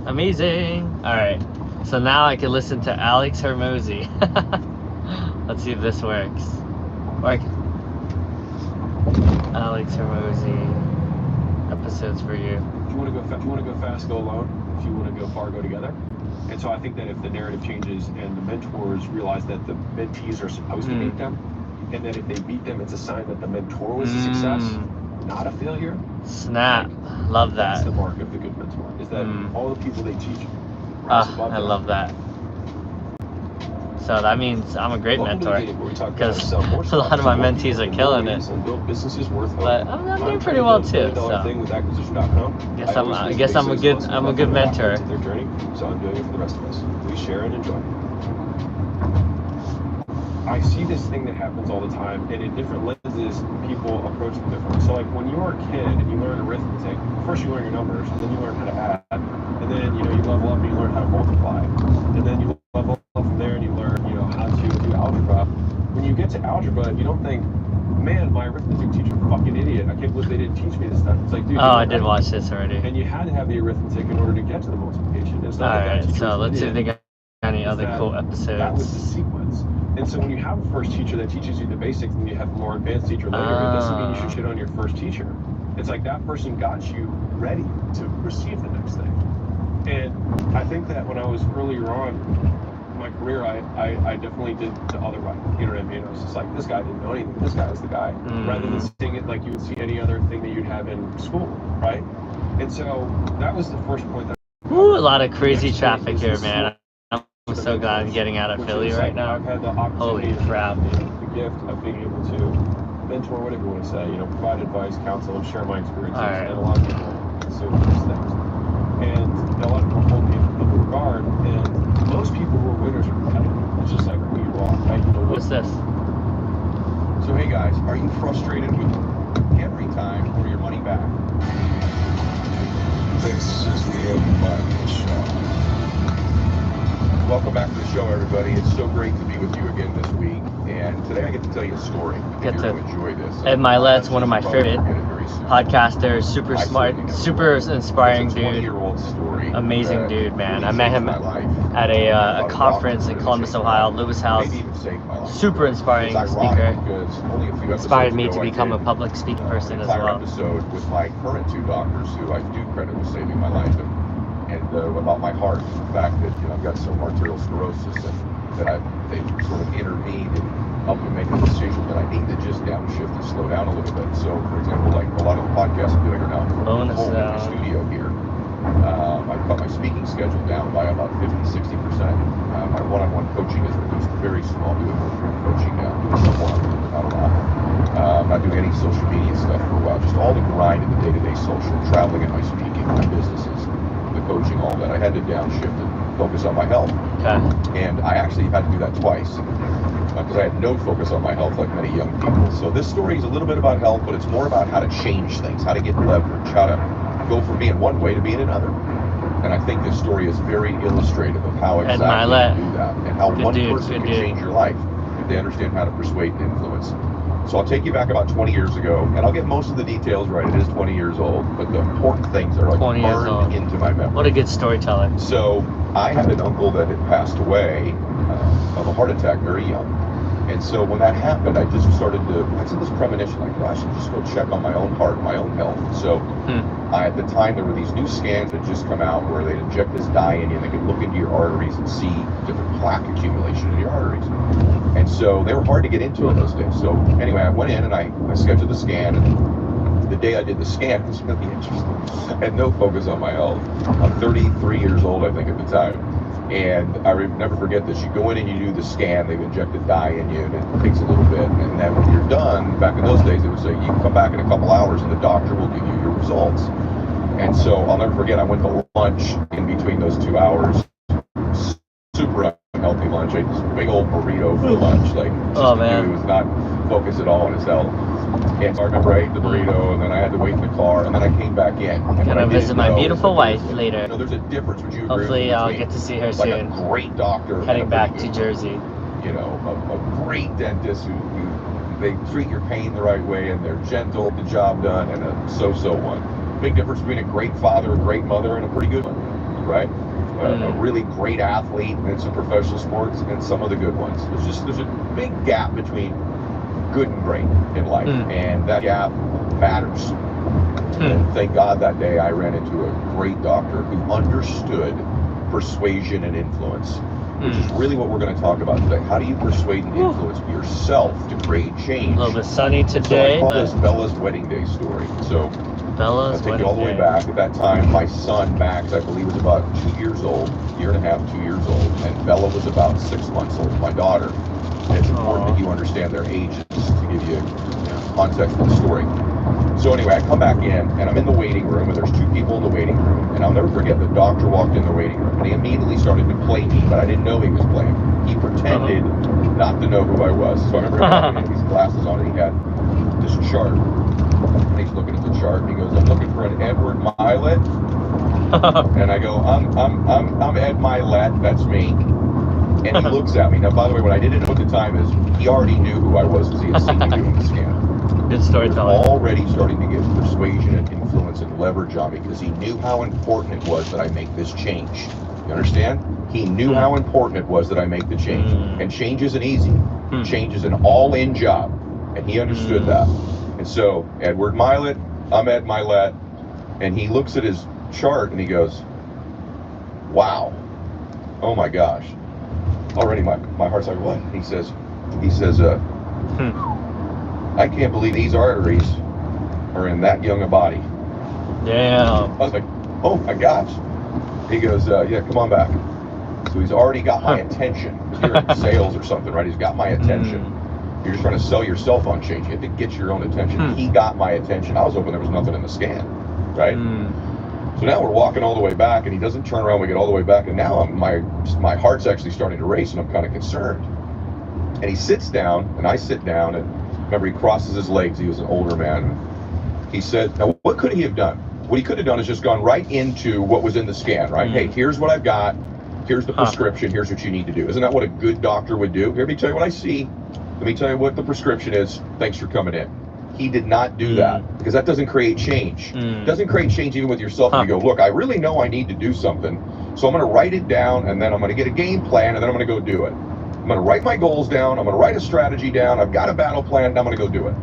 Amazing. All right. So now I can listen to Alex Hermosi. Let's see if this works. Alex Hermosi, episodes for you. If you want to go fast, go alone. If you want to go far, go together. And so I think that if the narrative changes and the mentors realize that the mentees are supposed to beat them, and that if they beat them, it's a sign that the mentor was a success, not a failure. Snap. Love that. That's the mark of the good mentor, is that all the people they teach I love that. So that means I'm a great mentor, because a lot of my mentees are killing it. But I'm doing pretty well too. So I guess I'm a good mentor. So I'm doing it for the rest of us. We share and enjoy. I see this thing that happens all the time, and in different lenses, people approach them differently. So like when you're a kid and you learn arithmetic, first you learn your numbers, and then you learn how to add, and then you level up and you learn how to multiply, and then you level up from there and you learn how to do algebra. When you get to algebra, you don't think, man, my arithmetic teacher fucking idiot. I can't believe they didn't teach me this stuff. It's like, dude. Oh, I did watch this already. And you had to have the arithmetic in order to get to the multiplication. It's not Alright, so let's see if they got any other cool episodes. That was the sequence. And so when you have a first teacher that teaches you the basics and you have a more advanced teacher later, it doesn't mean you should shit on your first teacher. It's like that person got you ready to receive the next thing. And I think that when I was earlier on in my career, I definitely did the other right. You know what I mean? I was just like, this guy didn't know anything. This guy was the guy. Rather than seeing it like you would see any other thing that you'd have in school, right? And so that was the first point. Ooh, a lot of crazy traffic here, man. I'm so glad I'm getting out of Philly right now. I've had the opportunity, the gift of being able to mentor, whatever you want to say, provide advice, counsel, and share my experiences. And a lot of people consume these things. And a lot of people hold me in regard, and most people who are winners are competitive. It's just like who you are, right? What's this? So hey guys, are you frustrated with every time or your money back? This is the Open Show. Welcome back to the show, everybody. It's so great to be with you again this week. And today I get to tell you a story. You're going to enjoy this. Ed Milet's one of my favorite podcasters. Super smart, super inspiring dude. Amazing dude, man. I met him at a conference in Columbus, Ohio, Lewis House. Super inspiring speaker. Inspired me to become a public speaking person as well. Episode with my current two doctors, who I do credit with saving my life, and about my heart, the fact that I've got some arterial sclerosis, and that they sort of intervened and helped me make a decision that I need to just downshift and slow down a little bit. So, for example, like a lot of the podcasts I'm doing are now from home in the studio here. I've cut my speaking schedule down by about 50-60%. My one-on-one coaching is reduced very small, doing one-on-one coaching now, doing some one-on-one, not a lot. I'm not doing any social media stuff for a while, just all the grind in the day-to-day social, traveling and my speaking, my businesses, the coaching, all that. I had to downshift and focus on my health. Okay. And I actually had to do that twice, because I had no focus on my health like many young people. So this story is a little bit about health, but it's more about how to change things, how to get leverage, how to go from being one way to being another. And I think this story is very illustrative of how exactly you do that, and how one person can change your life if they understand how to persuade and influence. So I'll take you back about 20 years ago, and I'll get most of the details right. It is 20 years old, but the important things are like burned into my memory. What a good storyteller. So I had an uncle that had passed away of a heart attack very young. And so when that happened, I just started to, I had this premonition, like, I should just go check on my own heart, my own health. So at the time, there were these new scans that had just come out where they'd inject this dye in you, and they could look into your arteries and see different plaque accumulation in your arteries. And so they were hard to get into in those days. So anyway, I went in and I scheduled the scan. And the day I did the scan, it was really interesting. I had no focus on my health. I'm 33 years old, I think, at the time. And I never forget this. You go in and you do the scan, they've injected dye in you, and it takes a little bit. And then when you're done, back in those days, it would say, you can come back in a couple hours and the doctor will give you your results. And so I'll never forget, I went to lunch in between those 2 hours. Super unhealthy lunch. I ate this big old burrito for lunch. Like, just a dude who was not focused at all on his health. And so I remember I ate the burrito, and then I had to wait in the car, and then I came back in. Gonna visit my beautiful wife later. You know, there's a difference. Would you agree? Hopefully, I'll get to see her like soon. A great doctor. Heading back to Jersey. You know, a great dentist who they treat your pain the right way, and they're gentle, the job done, and a so-so one. Big difference between a great father, a great mother, and a pretty good one, right? A really great athlete in some professional sports, and some of the good ones. There's a big gap between good and great in life, and that gap matters. And thank God that day I ran into a great doctor who understood persuasion and influence, which is really what we're going to talk about today. How do you persuade and influence yourself to create change? A little bit sunny today. So I call this Bella's wedding day story. So Bella's I'll take you all the way back. At that time, my son, Max, I believe, was about 2 years old, year and a half, 2 years old, and Bella was about 6 months old, my daughter. And it's important that you understand their ages to give you context of the story. So anyway, I come back in, and I'm in the waiting room, and there's 2 people in the waiting room, and I'll never forget the doctor walked in the waiting room, and he immediately started to play me, but I didn't know he was playing. He pretended not to know who I was. So I remember having these glasses on, and he had this chart, and he's looking at the chart, and he goes, "I'm looking for an Edward Milet," and I go, I'm Ed Milet, that's me. And he looks at me. Now, by the way, what I didn't know at the time is he already knew who I was because he had seen me doing the scan. Good storytelling. Already starting to get persuasion and influence and leverage on me because he knew how important it was that I make this change. You understand? He knew how important it was that I make the change. And change isn't easy. Change is an all-in job. And he understood that. And so, Edward Milet, I'm Ed Milet, and he looks at his chart and he goes, "Wow. Oh my gosh." Already my heart's like, "What?" He says, "I can't believe these arteries are in that young a body." Damn. I was like, "Oh my gosh." He goes, "Yeah, come on back." So he's already got my attention. You're in sales or something, right? He's got my attention. You're just trying to sell yourself on change. You have to get your own attention. He got my attention. I was hoping there was nothing in the scan, right? So now we're walking all the way back, and he doesn't turn around. We get all the way back, and now my heart's actually starting to race, and I'm kind of concerned. And he sits down, and I sit down, and remember, he crosses his legs. He was an older man. He said, "Now, what could he have done? What he could have done is just gone right into what was in the scan, right? Hey, here's what I've got. Here's the prescription. Here's what you need to do." Isn't that what a good doctor would do? Here, let me tell you what I see. Let me tell you what the prescription is. Thanks for coming in. He did not do that because that doesn't create change. It doesn't create change even with yourself. You go, "Look, I really know I need to do something, so I'm going to write it down, and then I'm going to get a game plan, and then I'm going to go do it. I'm going to write my goals down. I'm going to write a strategy down. I've got a battle plan, and I'm going to go do it."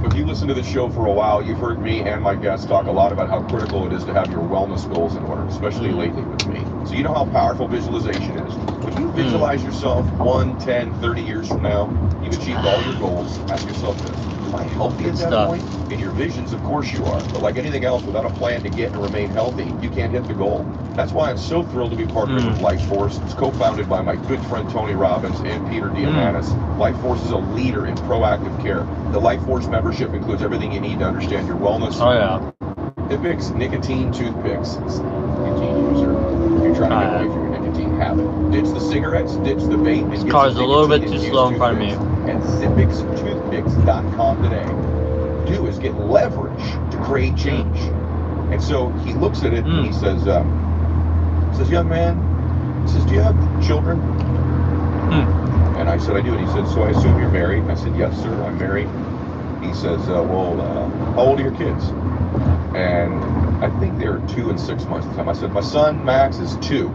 If you listen to the show for a while, you've heard me and my guests talk a lot about how critical it is to have your wellness goals in order, especially lately with me. So you know how powerful visualization is. When you visualize yourself 1, 10, 30 years from now, you've achieved all your goals, ask yourself this: am I healthy at that point? In your visions, of course you are. But like anything else, without a plan to get and remain healthy, you can't hit the goal. That's why I'm so thrilled to be partnering with Life Force. It's co-founded by my good friend Tony Robbins and Peter Diamandis. Life Force is a leader in proactive care. The Life Force membership includes everything you need to understand your wellness. Oh yeah. It picks nicotine toothpicks. Nicotine user. You're trying to get away from your nicotine habit. Ditch the cigarettes, ditch the vape. This car's a little bit too slow in front of me. And ZipixToothpicks.com today. Do is get leverage to create change. And so he looks at it and he says, "Young man," he says, "do you have children?" And I said, "I do." And he said, "So I assume you're married?" I said, "Yes, sir, I'm married." He says, "Well, how old are your kids?" And I think they were 2 and 6 months at the time. I said, "My son, Max, is 2.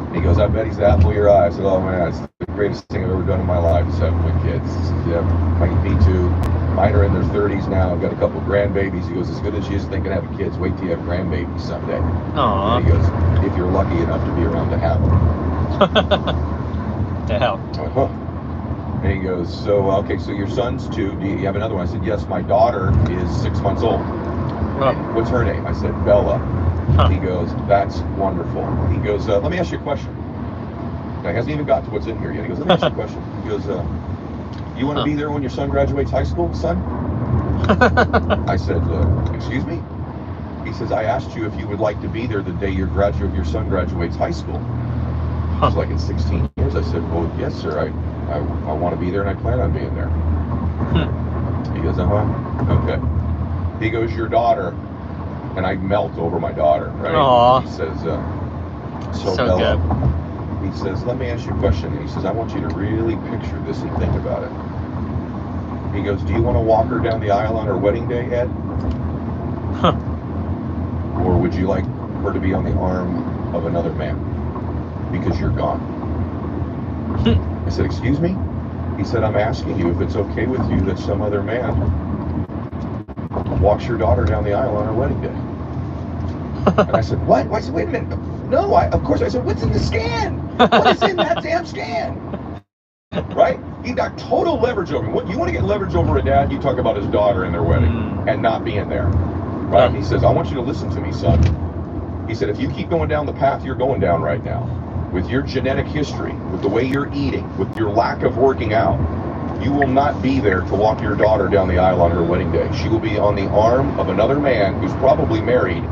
And he goes, "I bet he's the apple of your eye." I said, "Oh man, it's the greatest thing I've ever done in my life is having my kids." He says, "Yeah, me too. Mine are in their 30s now. I've got a couple grandbabies." He goes, "As good as she is thinking of having kids, wait till you have grandbabies someday." Aww. And he goes, "If you're lucky enough to be around to have them." The hell. I went, "Huh." And he goes, "So, okay, so your son's 2. Do you have another one?" I said, "Yes, my daughter is 6 months old." And what's her name? I said, "Bella." He goes, "That's wonderful." He goes, "Let me ask you a question." Now, he hasn't even got to what's in here yet. He goes, "Let me ask you a question." He goes, "You want to be there when your son graduates high school, son?" I said, "Excuse me?" He says, "I asked you if you would like to be there the day your son graduates high school." It was like in 16 years. I said, "Well, yes, sir. I want to be there, and I plan on being there." He goes, okay. He goes, your daughter, and I melt over my daughter, right? Aww. He says, So Bella, good. he says, let me ask you a question. And he says, I want you to really picture this and think about it. He goes, do you want to walk her down the aisle on her wedding day, Ed? Huh. Or would you like her to be on the arm of another man? Because you're gone. I said, excuse me? He said, I'm asking you if it's okay with you that some other man walks your daughter down the aisle on her wedding day. And I said, what? I said, wait a minute. No, of course. I said, what's in the scan? What is in that damn scan? Right? He got total leverage over me. You want to get leverage over a dad, you talk about his daughter and their wedding and not being there. Right? He says, I want you to listen to me, son. He said, if you keep going down the path you're going down right now, with your genetic history, with the way you're eating, with your lack of working out, you will not be there to walk your daughter down the aisle on her wedding day. She will be on the arm of another man who's probably married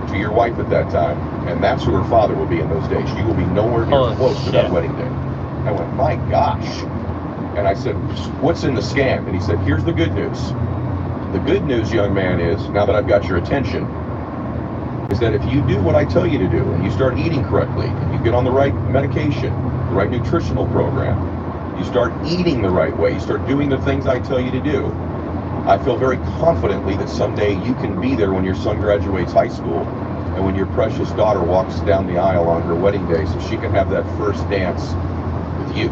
to your wife at that time, and that's who her father will be in those days. You will be nowhere near close to that wedding day. I went, my gosh. And I said, what's in the scan? And he said, here's the good news. The good news, young man, is, now that I've got your attention, is that if you do what I tell you to do, and you start eating correctly, and you get on the right medication, the right nutritional program, you start eating the right way, you start doing the things I tell you to do, I feel very confidently that someday you can be there when your son graduates high school and when your precious daughter walks down the aisle on her wedding day so she can have that first dance with you.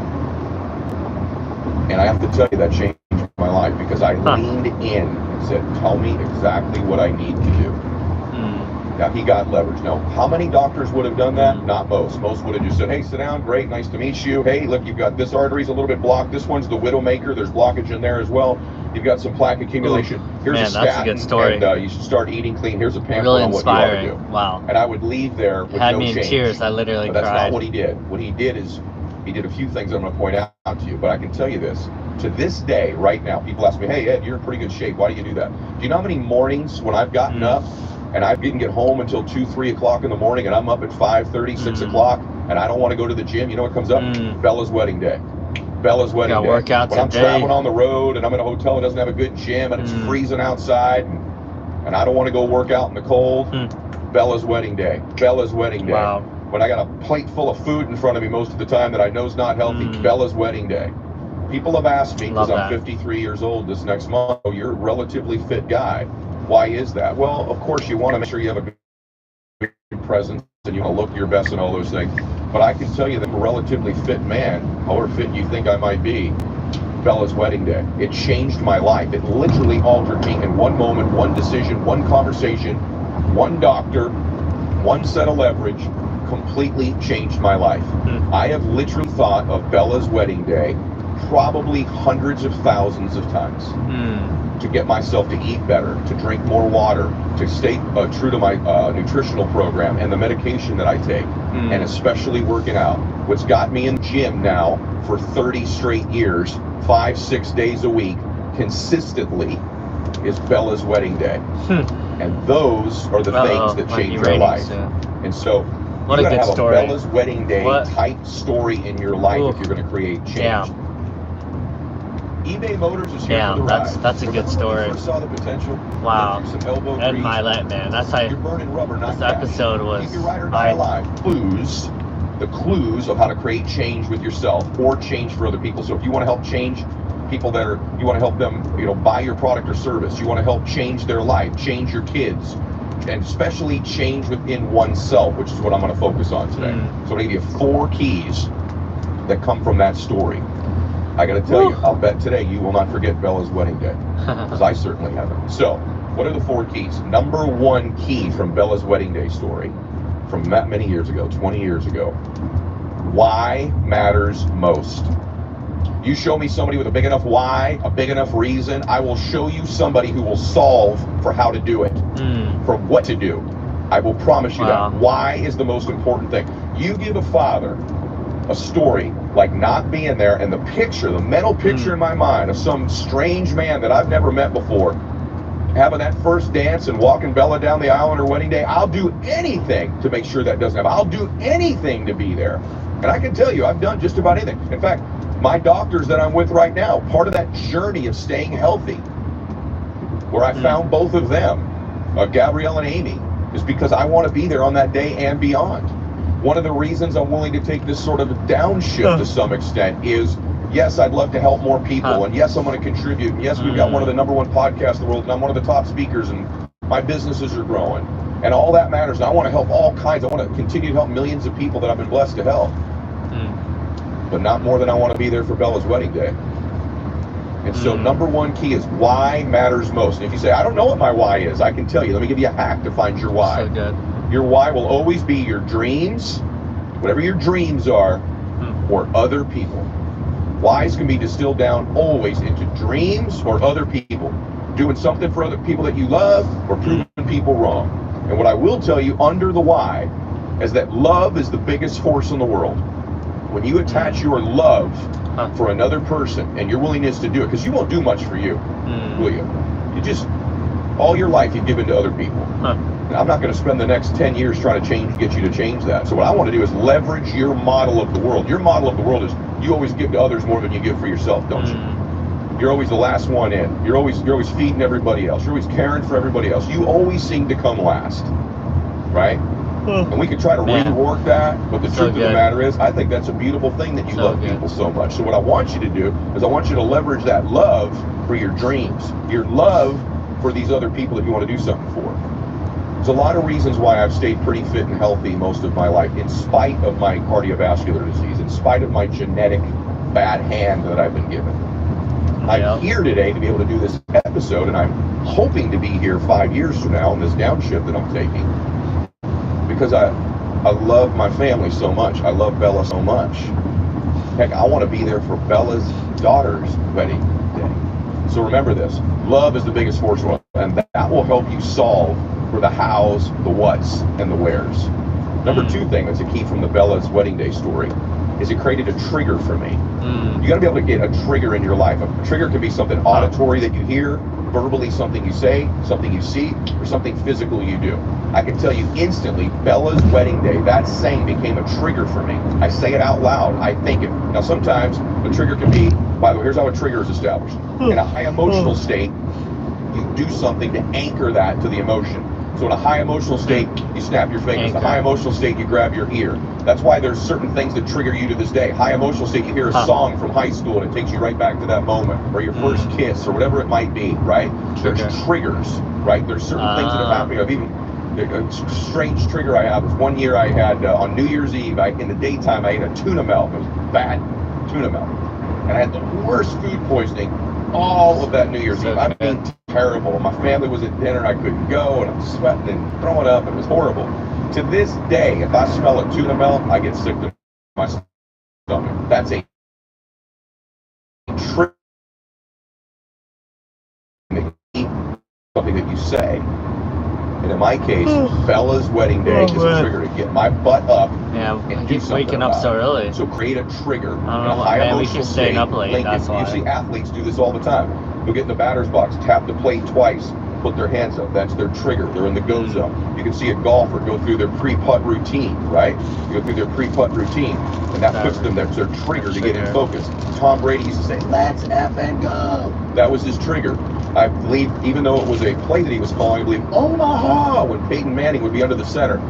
And I have to tell you, that changed my life because I leaned in and said, tell me exactly what I need to do. Now, he got leverage. Now, how many doctors would have done that? Not most. Most would have just said, hey, sit down, great, nice to meet you. Hey, look, you've got this artery's a little bit blocked. This one's the widowmaker. There's blockage in there as well. You've got some plaque accumulation. Here's a statin, that's a good story. And you should start eating clean. Here's a pamphlet Really on what you ought to do. Wow. And I would leave there with Had no me in change. tears. I literally But that's cried. not what he did. What he did is he did a few things I'm going to point out to you. But I can tell you this. To this day, right now, people ask me, hey, Ed, you're in pretty good shape. Why do you do that? Do you know how many mornings when I've gotten up and I didn't get home until 2, 3 o'clock in the morning, and I'm up at 5:30, 6 o'clock, and I don't want to go to the gym? You know what comes up? Bella's wedding day. Bella's wedding day. Work out when today. I'm traveling on the road and I'm in a hotel that doesn't have a good gym and it's freezing outside and I don't want to go work out in the cold, Bella's wedding day. Bella's wedding day. Wow. When I got a plate full of food in front of me most of the time that I know is not healthy, Bella's wedding day. People have asked me, because I'm 53 years old this next month, oh, you're a relatively fit guy. Why is that? Well, of course, you want to make sure you have a good presence and you want to look your best and all those things. But I can tell you that I'm a relatively fit man, however fit you think I might be, Bella's wedding day. It changed my life. It literally altered me in one moment, one decision, one conversation, one doctor, one set of leverage, completely changed my life. I have literally thought of Bella's wedding day probably hundreds of thousands of times to get myself to eat better, to drink more water, to stay true to my nutritional program and the medication that I take, and especially working out. What's got me in the gym now for 30 straight years, 5-6 days a week, consistently, is Bella's wedding day. And those are the things that change your life. And so, what you a gotta good have story. a Bella's wedding day type story in your life if you're going to create change. eBay Motors is here for the ride. That's a good story. When you first saw the potential, wow. some elbow Ed grease, Milet, man. That's how you're burning rubber, not this cash. episode was. Keep your ride or die alive. The clues of how to create change with yourself or change for other people. So if you want to help change people that are, you want to help them, buy your product or service. You want to help change their life, change your kids, and especially change within oneself, which is what I'm going to focus on today. So I'm going to give you 4 keys that come from that story. I got to tell you, I'll bet today you will not forget Bella's wedding day, because I certainly haven't. So, what are the 4 keys? Number 1 key from Bella's wedding day story, from many years ago, 20 years ago. Why matters most. You show me somebody with a big enough why, a big enough reason, I will show you somebody who will solve for how to do it, for what to do. I will promise you that. Why is the most important thing. You give a father a story like not being there, and the picture, the mental picture in my mind of some strange man that I've never met before having that first dance and walking Bella down the aisle on her wedding day. I'll do anything to make sure that doesn't happen. I'll do anything to be there. And I can tell you, I've done just about anything. In fact, My doctors that I'm with right now, part of that journey of staying healthy, where I found both of them, Gabrielle and Amy, is because I want to be there on that day and beyond. One of the reasons I'm willing to take this sort of downshift to some extent is, yes, I'd love to help more people, and yes, I'm going to contribute, and yes, we've got one of the #1 podcasts in the world, and I'm one of the top speakers, and my businesses are growing, and all that matters, and I want to help all kinds. I want to continue to help millions of people that I've been blessed to help, but not more than I want to be there for Bella's wedding day. And so #1 key is why matters most. And if you say, I don't know what my why is, I can tell you. Let me give you a hack to find your why. So good. Your why will always be your dreams, whatever your dreams are, or other people. Whys can be distilled down always into dreams or other people. Doing something for other people that you love or proving people wrong. And what I will tell you under the why is that love is the biggest force in the world. When you attach your love for another person and your willingness to do it, because you won't do much for you, will you? You just, all your life you've given to other people. And I'm not going to spend the next 10 years trying to get you to change that. So what I want to do is leverage your model of the world. Your model of the world is you always give to others more than you give for yourself, don't you? You're always the last one in. You're always feeding everybody else. You're always caring for everybody else. You always seem to come last, right? And we could try to rework that, but the truth of the matter is, I think that's a beautiful thing that you love people so much. So what I want you to do is I want you to leverage that love for your dreams, your love for these other people that you want to do something for. There's a lot of reasons why I've stayed pretty fit and healthy most of my life, in spite of my cardiovascular disease, in spite of my genetic bad hand that I've been given. I'm here today to be able to do this episode, and I'm hoping to be here 5 years from now on this downshift that I'm taking, because I love my family so much. I love Bella so much. Heck, I want to be there for Bella's daughter's wedding day. So remember this, love is the biggest force, and that will help you solve for the hows, the whats, and the wheres. #2 thing that's a key from the Bella's wedding day story is it created a trigger for me. You got to be able to get a trigger in your life. A trigger can be something auditory that you hear, verbally something you say, something you see, or something physical you do. I can tell you instantly, Bella's wedding day, that saying became a trigger for me. I say it out loud, I think it. Now sometimes the trigger can be, by the way, here's how a trigger is established. In a high emotional state, you do something to anchor that to the emotion. So in a high emotional state, you snap your fingers. In a high emotional state, you grab your ear. That's why there's certain things that trigger you to this day. High emotional state, you hear a song from high school and it takes you right back to that moment, or your first kiss, or whatever it might be, right? There's triggers, right? There's certain things that have happened. I've even, a strange trigger I have is one year I had, on New Year's Eve, in the daytime, I ate a tuna melt. It was bad tuna melt. And I had the worst food poisoning all of that New Year's Eve. I mean, terrible. My family was at dinner, I couldn't go, and I'm sweating and throwing up, and it was horrible. To this day, if I smell a tuna melt, I get sick to my stomach. That's a trick, something that you say. And in my case, Bella's wedding day is a trigger to get my butt up and do something waking up so early. So create a trigger in I don't a know, high man, we emotional keep staying state. up late, that's why. You see athletes do this all the time. They'll get in the batter's box, tap the plate twice, put their hands up. That's their trigger. They're in the go zone. You can see a golfer go through their pre-putt routine, right? You go through their pre-putt routine, and that puts them, that's their trigger to get in focus. Tom Brady used to say, let's F and go. That was his trigger. I believe, even though it was a play that he was calling, I believe Omaha, when Peyton Manning would be under the center,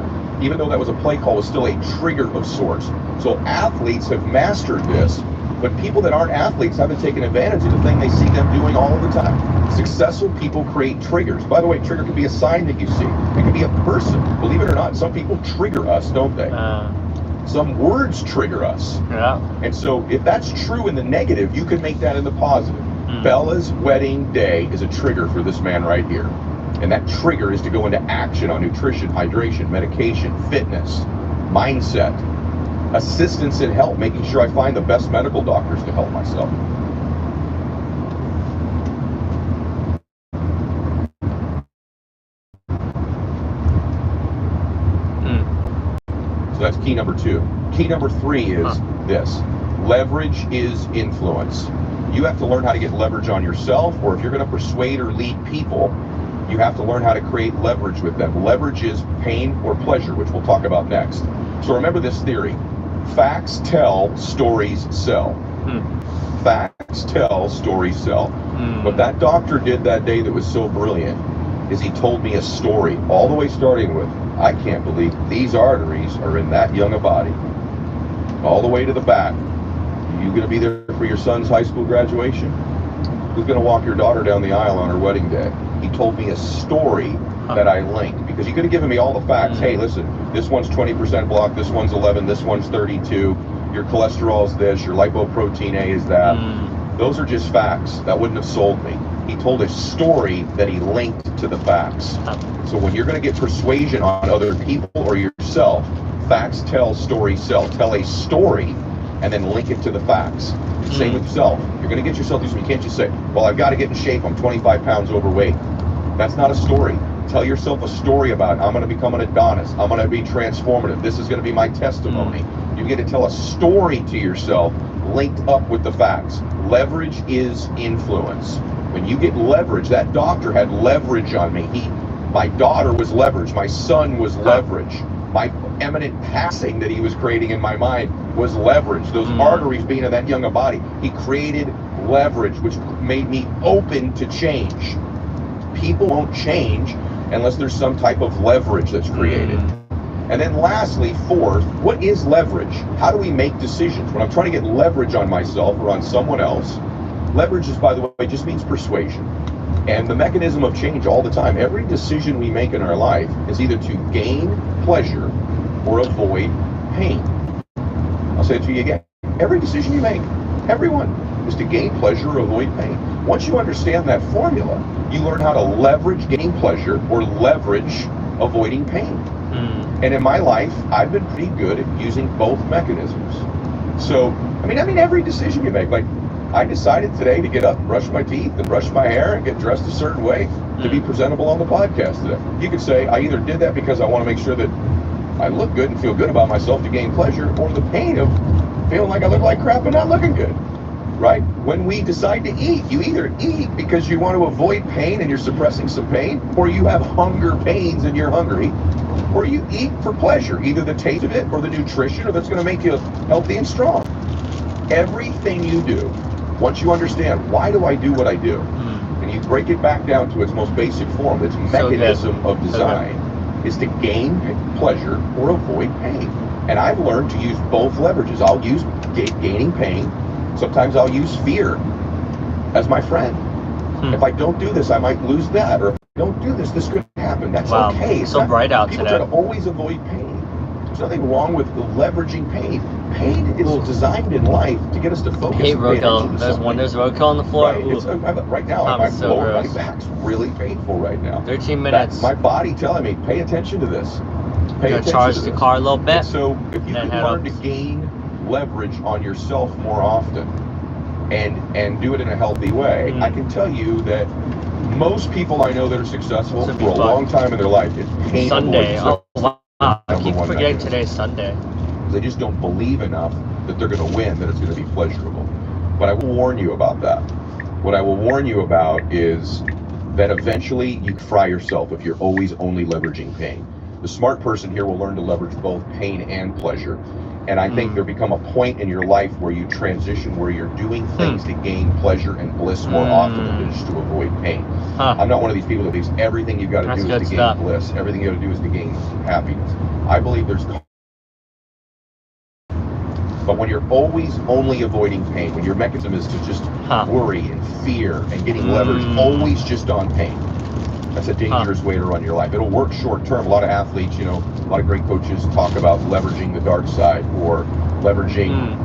even though that was a play call, was still a trigger of sorts. So athletes have mastered this, but people that aren't athletes haven't taken advantage of the thing they see them doing all the time. Successful people create triggers. By the way, trigger can be a sign that you see. It can be a person. Believe it or not, some people trigger us, don't they? Some words trigger us. And so if that's true in the negative, you can make that in the positive. Bella's wedding day is a trigger for this man right here. And that trigger is to go into action on nutrition, hydration, medication, fitness, mindset, assistance in help, making sure I find the best medical doctors to help myself. So that's key #2. Key #3 is this. Leverage is influence. You have to learn how to get leverage on yourself, or if you're going to persuade or lead people, you have to learn how to create leverage with them. Leverage is pain or pleasure, which we'll talk about next. So remember this theory. Facts tell, stories sell. Facts tell, stories sell. What that doctor did that day that was so brilliant is he told me a story, all the way starting with, I can't believe these arteries are in that young a body, all the way to the back. You going to be there for your son's high school graduation? Who's going to walk your daughter down the aisle on her wedding day? He told me a story that I linked, because he could have given me all the facts. Hey, listen, this one's 20% block, this one's 11, this one's 32, your cholesterol's this, your lipoprotein A is that. Those are just facts. That wouldn't have sold me. He told a story that he linked to the facts. So when you're going to get persuasion on other people or yourself, facts tell, stories sell. Tell a story and then link it to the facts. Same with yourself. You're going to get yourself through something. You can't just say, well, I've got to get in shape. I'm 25 pounds overweight. That's not a story. Tell yourself a story about, I'm going to become an Adonis. I'm going to be transformative. This is going to be my testimony. You get to tell a story to yourself linked up with the facts. Leverage is influence. When you get leverage, that doctor had leverage on me. My daughter was leverage. My son was leverage. My eminent passing that he was creating in my mind was leverage. Those arteries being in that younger body, he created leverage, which made me open to change. People won't change unless there's some type of leverage that's created. And then lastly, fourth, what is leverage? How do we make decisions? When I'm trying to get leverage on myself or on someone else, leverage is, by the way, just means persuasion. And the mechanism of change all the time, every decision we make in our life is either to gain pleasure or avoid pain. I'll say it to you again. Every decision you make, everyone, is to gain pleasure or avoid pain. Once you understand that formula, you learn how to leverage gaining pleasure or leverage avoiding pain. And in my life, I've been pretty good at using both mechanisms. So, I mean, every decision you make, like I decided today to get up, brush my teeth, and brush my hair, and get dressed a certain way to be presentable on the podcast today. You could say I either did that because I want to make sure that I look good and feel good about myself to gain pleasure, or the pain of feeling like I look like crap and not looking good. Right? When we decide to eat, you either eat because you want to avoid pain and you're suppressing some pain, or you have hunger pains and you're hungry, or you eat for pleasure, either the taste of it or the nutrition, or that's going to make you healthy and strong. Everything you do, once you understand, why do I do what I do? And you break it back down to its most basic form, its mechanism of design is to gain pleasure or avoid pain. And I've learned to use both leverages. I'll use gaining pain. Sometimes I'll use fear as my friend. If I don't do this, I might lose that. Or if I don't do this, this could happen. That's okay. It's so bright out people today. Try to always avoid pain. There's nothing wrong with leveraging pain. Pain is designed in life to get us to focus. Hey, Roadkill. There's Roadkill on the floor. Right now, my back's really painful right now. 13 minutes. That's my body telling me, pay attention to this. Pay attention charge to the this. car a little bit. So if you can learn to gain leverage on yourself more often and do it in a healthy way, I can tell you that most people I know that are successful for a long time in their life, it's pain Sunday. avoidance. Oh, wow. I keep forgetting today's Sunday. They just don't believe enough that they're going to win, that it's going to be pleasurable. But I will warn you about that. What I will warn you about is that eventually you fry yourself if you're always only leveraging pain. The smart person here will learn to leverage both pain and pleasure. And I think there become a point in your life where you transition, where you're doing things to gain pleasure and bliss more often than just to avoid pain. I'm not one of these people that believes everything you've got to do is to gain bliss. Everything you got to do is to gain happiness. I believe there's... But when you're always only avoiding pain, when your mechanism is to just worry and fear and getting leverage always just on pain, that's a dangerous way to run your life. It'll work short term. A lot of athletes, a lot of great coaches talk about leveraging the dark side or leveraging,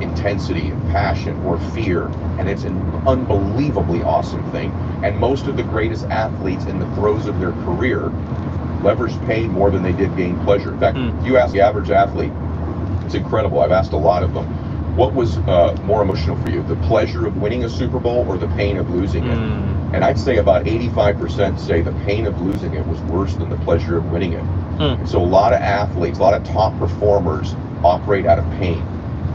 intensity and passion or fear. And it's an unbelievably awesome thing. And most of the greatest athletes in the throes of their career leveraged pain more than they did gain pleasure. In fact, you ask the average athlete, it's incredible. I've asked a lot of them, what was more emotional for you? The pleasure of winning a Super Bowl or the pain of losing it? And I'd say about 85% say the pain of losing it was worse than the pleasure of winning it. So a lot of athletes, a lot of top performers operate out of pain.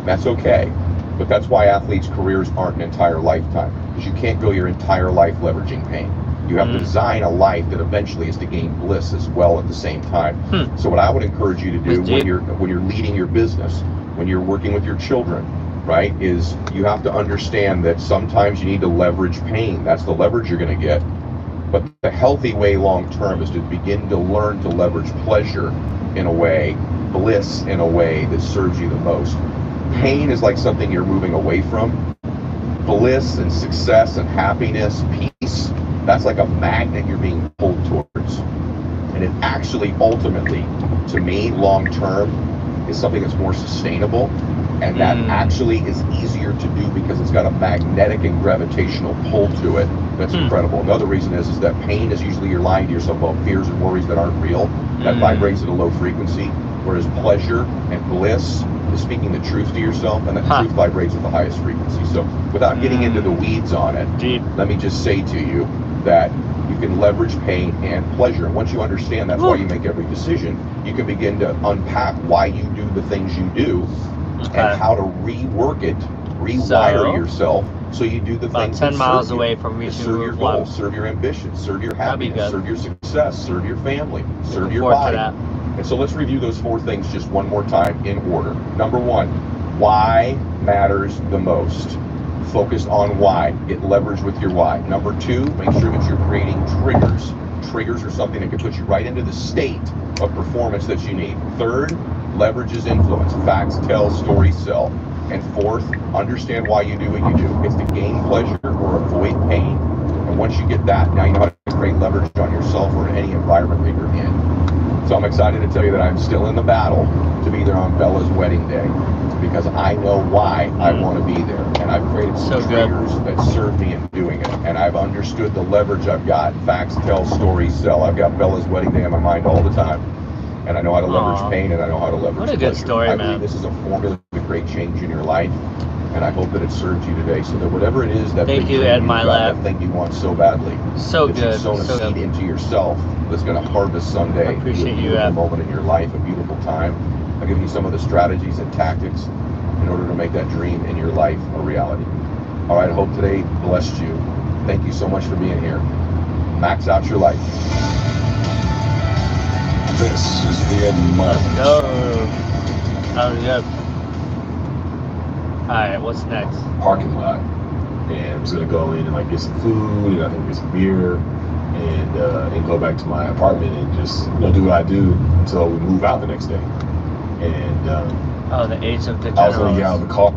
That's okay. But that's why athletes' careers aren't an entire lifetime, because you can't go your entire life leveraging pain. You have to design a life that eventually is to gain bliss as well at the same time. So what I would encourage you to do when you're leading your business, when you're working with your children, right, is you have to understand that sometimes you need to leverage pain. That's the leverage you're going to get. But the healthy way long term is to begin to learn to leverage pleasure in a way, bliss in a way that serves you the most. Pain is like something you're moving away from. Bliss and success and happiness, peace, that's like a magnet you're being pulled towards. And it actually ultimately, to me, long term, is something that's more sustainable. And that actually is easier to do because it's got a magnetic and gravitational pull to it that's incredible. Another reason is that pain is usually you're lying to yourself about fears and worries that aren't real, that vibrates at a low frequency, whereas pleasure and bliss is speaking the truth to yourself, and that truth vibrates at the highest frequency. So without getting into the weeds on it, let me just say to you that you can leverage pain and pleasure. And once you understand that's why you make every decision, you can begin to unpack why you do the things you do and how to rework it, rewire yourself so you do the things that 10 miles serve away you, from reaching serve your goals, serve your ambitions, serve your happiness, serve your success, serve your family, serve your body. And so let's review those 4 things just one more time in order. Number 1, why matters the most. Focus on why. Get leverage with your why. Number 2, make sure that you're creating triggers. Triggers are something that can put you right into the state of performance that you need. 3rd, leverage is influence. Facts tell, stories sell. And 4th, understand why you do what you do. It's to gain pleasure or avoid pain. And once you get that, now you know how to create leverage on yourself or in any environment that you're in. So I'm excited to tell you that I'm still in the battle to be there on Bella's wedding day, because I know why I want to be there. And I've created some triggers that serve me in doing it. And I've understood the leverage I've got. Facts tell, stories sell. I've got Bella's wedding day on my mind all the time. And I know how to leverage pain, and I know how to leverage pleasure. What a good story, man. I believe this is a formula to create change in your life. And I hope that it serves you today, so that whatever it is that Thank you, Ed, my lab. that thing you want so badly, that you've sown a seed into yourself that's going to harvest someday. I appreciate a beautiful moment in your life, a beautiful time. I've given you some of the strategies and tactics in order to make that dream in your life a reality. All right, I hope today blessed you. Thank you so much for being here. Max out your life. This is the Ed Miles. Go. Sounds good. Alright, what's next? Parking lot. And I'm just gonna go in and like get some food, and I think get some beer, and go back to my apartment and just do what I do until we move out the next day. And the age of the I was gonna get out of the car.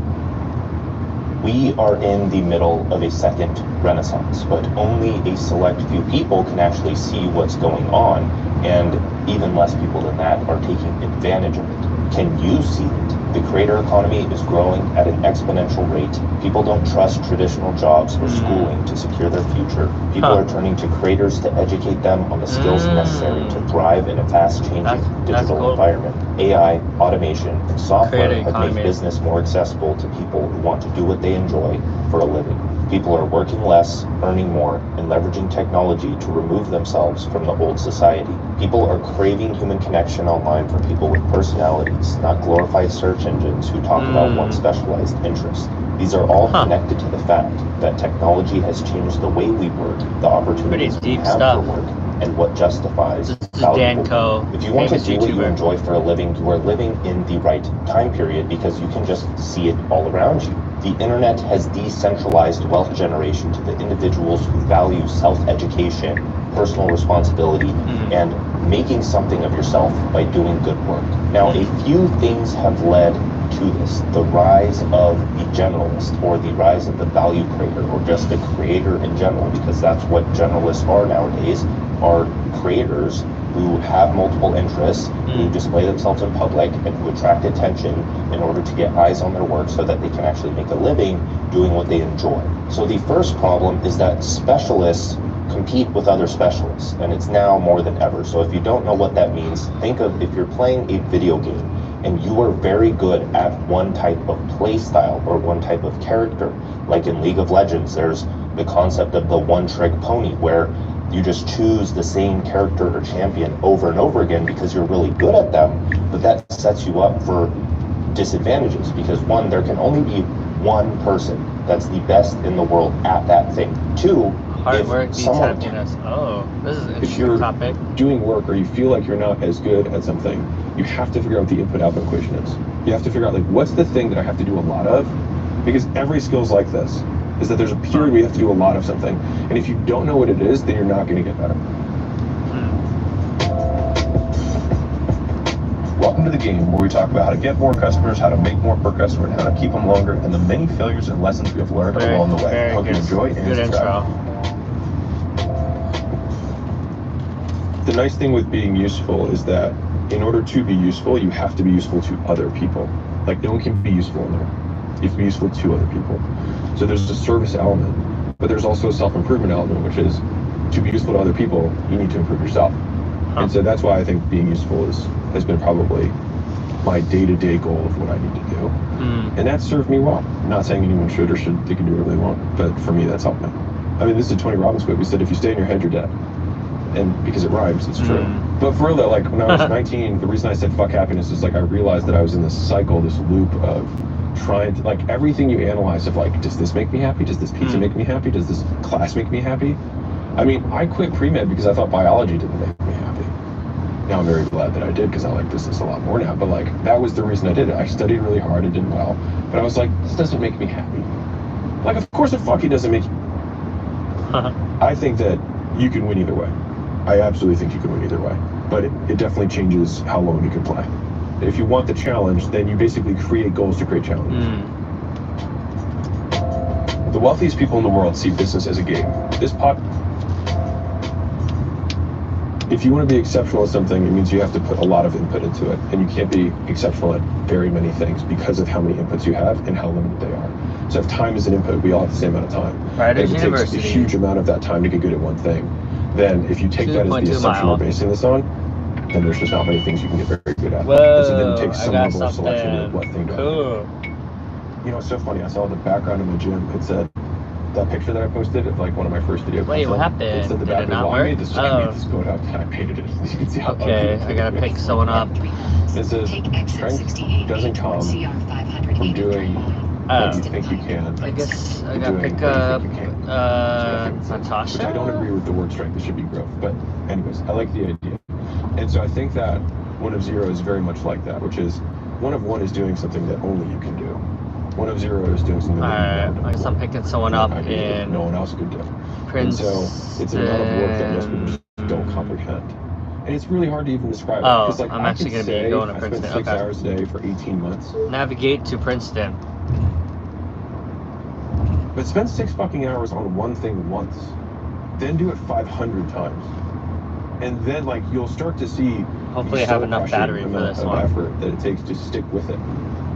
We are in the middle of a second renaissance, but only a select few people can actually see what's going on, and even less people than that are taking advantage of it. Can you see it? The creator economy is growing at an exponential rate. People don't trust traditional jobs or schooling to secure their future. People are turning to creators to educate them on the skills necessary to thrive in a fast-changing digital environment. AI, automation, and software have made business more accessible to people who want to do what they enjoy for a living. People are working less, earning more, and leveraging technology to remove themselves from the old society. People are craving human connection online from people with personalities, not glorified search engines who talk about one specialized interest. These are all connected to the fact that technology has changed the way we work, the opportunities we have for work, and what justifies valuable work. If you want to do what you enjoy for a living, you are living in the right time period because you can just see it all around you. The internet has decentralized wealth generation to the individuals who value self-education, personal responsibility, and making something of yourself by doing good work. Now, a few things have led to this. The rise of the generalist, or the rise of the value creator, or just the creator in general, because that's what generalists are nowadays, are creators who have multiple interests, who display themselves in public, and who attract attention in order to get eyes on their work so that they can actually make a living doing what they enjoy. So the first problem is that specialists compete with other specialists, and it's now more than ever. So if you don't know what that means, think of if you're playing a video game and you are very good at one type of play style or one type of character. Like in League of Legends, there's the concept of the one-trick pony, where you just choose the same character or champion over and over again because you're really good at them, but that sets you up for disadvantages because one, there can only be one person that's the best in the world at that thing. Two, hard work beats happiness. Oh, this is an interesting topic. Doing work or you feel like you're not as good at something, you have to figure out what the input-output equation is. You have to figure out, like, what's the thing that I have to do a lot of Because every skill's like this, is that there's a period where you have to do a lot of something. And if you don't know what it is, then you're not going to get better. Welcome to the game, where we talk about how to get more customers, how to make more per customer, and how to keep them longer, and the many failures and lessons we have learned along the way. Hope you enjoy and good intro. The nice thing with being useful is that in order to be useful, you have to be useful to other people. Like, no one can be useful in there. You have to be useful to other people. So there's a service element, but there's also a self-improvement element, which is to be useful to other people, you need to improve yourself. And so that's why I think being useful has been probably my day-to-day goal of what I need to do. And that's served me well. I'm not saying anyone should or should, they can do whatever they want, but for me, that's helped me. I mean, this is a Tony Robbins quote. He said, if you stay in your head, you're dead. And because it rhymes, it's true. But for real though, like when I was 19, the reason I said fuck happiness is like I realized that I was in this cycle, this loop of trying to, like, everything you analyze of like, does this make me happy? Does this pizza make me happy? Does this class make me happy? I mean, I quit pre-med because I thought biology didn't make me happy. Now I'm very glad that I did because I like business a lot more now, but like that was the reason I did it. I studied really hard and did well, but I was like, this doesn't make me happy. Like, of course it fucking doesn't make you. I think that you can win either way. I absolutely think you can win either way, but it definitely changes how long you can play. If you want the challenge, then you basically create goals to create challenges. The wealthiest people in the world see business as a game. If you want to be exceptional at something, it means you have to put a lot of input into it, and you can't be exceptional at very many things because of how many inputs you have and how limited they are. So if time is an input, we all have the same amount of time. Right, if it takes a huge amount of that time to get good at one thing, then if you take that as the assumption we're basing this on, then there's just not many things you can get very good at. Whoa, so then it takes some level of something. selection of what thing to Cool. You know, it's so funny. I saw the background of my gym. It said, that picture that I posted of like one of my first videos. Wait, what happened? It said the Did it not I work? made this quote up and I painted it. You can see how okay, I gotta pick someone up. It says, strength doesn't come from doing what you think you can. I guess I gotta pick up Natasha? Which I don't agree with the word strength. It should be growth. But anyways, I like the idea. And so I think that 1 of 0 is very much like that, which is 1 of 1 is doing something that only you can do. 1 of 0 is doing something that I guess I'm picking someone up in no one else could do. Princeton. And so it's an amount of work that most people just don't comprehend. And it's really hard to even describe it. Oh, Like, I'm actually going to be going to Princeton. I spent 6 hours a day for 18 months. Navigate to Princeton. But spend 6 fucking hours on one thing once. Then do it 500 times. And then, like, you'll start to see hopefully I have enough battery for this one. Effort that it takes to stick with it.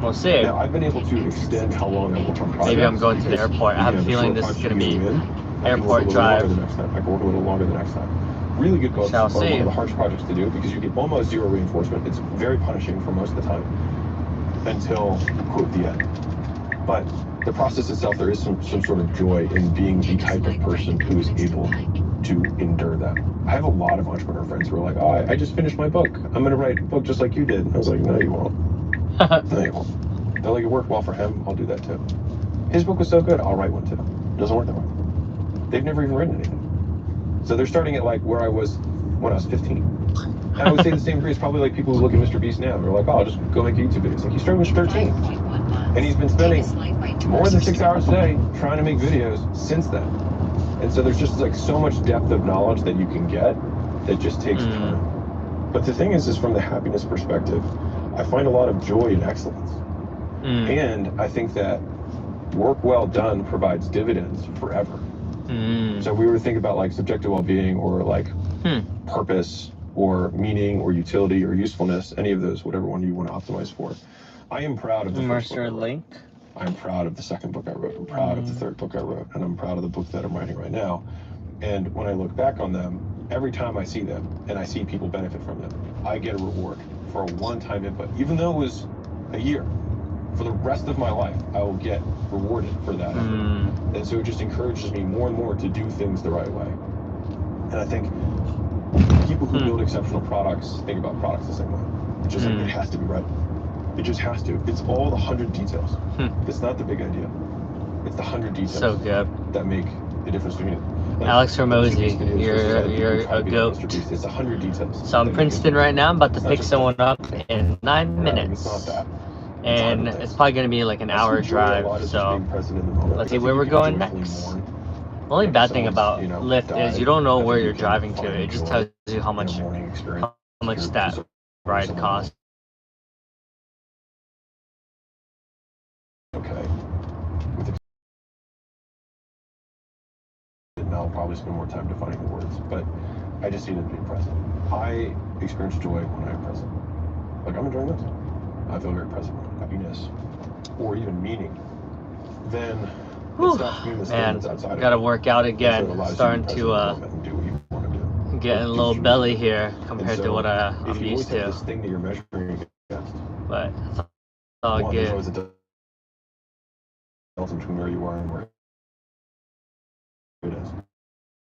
We'll see. Now, I've been able to extend how long I work on projects. Maybe I'm going to the airport. I have a feeling this is going to be airport drive. I can work a little longer the next time. Really good books are one of the hardest projects to do because you get almost 0 reinforcement. It's very punishing for most of the time until, quote, the end. But the process itself, there is some sort of joy in being the type of person who is able to endure that. I have a lot of entrepreneur friends who are like, oh, I just finished my book. I'm going to write a book just like you did. And I was like, no, you won't. No, you won't. They're like, it worked well for him. I'll do that too. His book was so good, I'll write one too. It doesn't work that way. They've never even written anything. So they're starting at like where I was when I was 15. And I would say the same degree is probably like people who look at Mr. Beast now. They're like, oh, I'll just go make YouTube videos. Like, he started when he was 13. And he's been spending more than 6 hours a day trying to make videos since then. And so there's just like so much depth of knowledge that you can get that just takes time. But the thing is from the happiness perspective, I find a lot of joy in excellence. And I think that work well done provides dividends forever. So we were to think about like subjective well-being or like purpose or meaning or utility or usefulness, any of those, whatever one you want to optimize for. I am proud of the first book I wrote. I'm proud of the second book I wrote. I'm proud of the third book I wrote. And I'm proud of the book that I'm writing right now. And when I look back on them, every time I see them and I see people benefit from them, I get a reward for a one-time input. Even though it was a year, for the rest of my life, I will get rewarded for that effort. And so it just encourages me more and more to do things the right way. And I think people who build exceptional products think about products the same way. It's just like, it has to be right. It just has to. It's all the 100 details. It's not the big idea. It's the 100 details that make the difference between it. Like, Alex Hormozy, you're a goat. It's 100 details. So I'm in Princeton right now. I'm about to pick someone up in 9 minutes. It's not that. and it's probably gonna be like an hour drive. So let's see where we're going next. The only bad thing about Lyft is you don't know where you're driving to. It just tells you how much that ride costs. Okay. And I'll probably spend more time defining the words, but I just need to be present. I experience joy when I'm present. Like, I'm enjoying this. I feel very present. Happiness, or even meaning. Then it stops being this thing that's outside of gotta work out again. Starting to get a little belly here compared to what I'm used to. This thing that you're measuring against, but it's all good. Between where you are and where it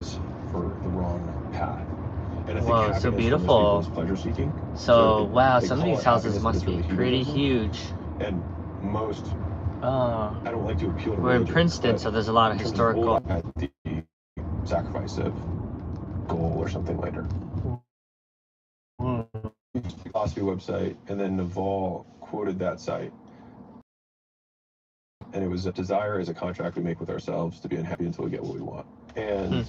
is for the wrong path. And I think whoa, so beautiful. Pleasure seeking. So wow, some of these houses must be pretty huge. And most I don't like to appeal to we're in Princeton, so there's a lot of historical. At the sacrifice of goal or something later. Philosophy website, and then Naval quoted that site. And it was a desire is a contract we make with ourselves to be unhappy until we get what we want. And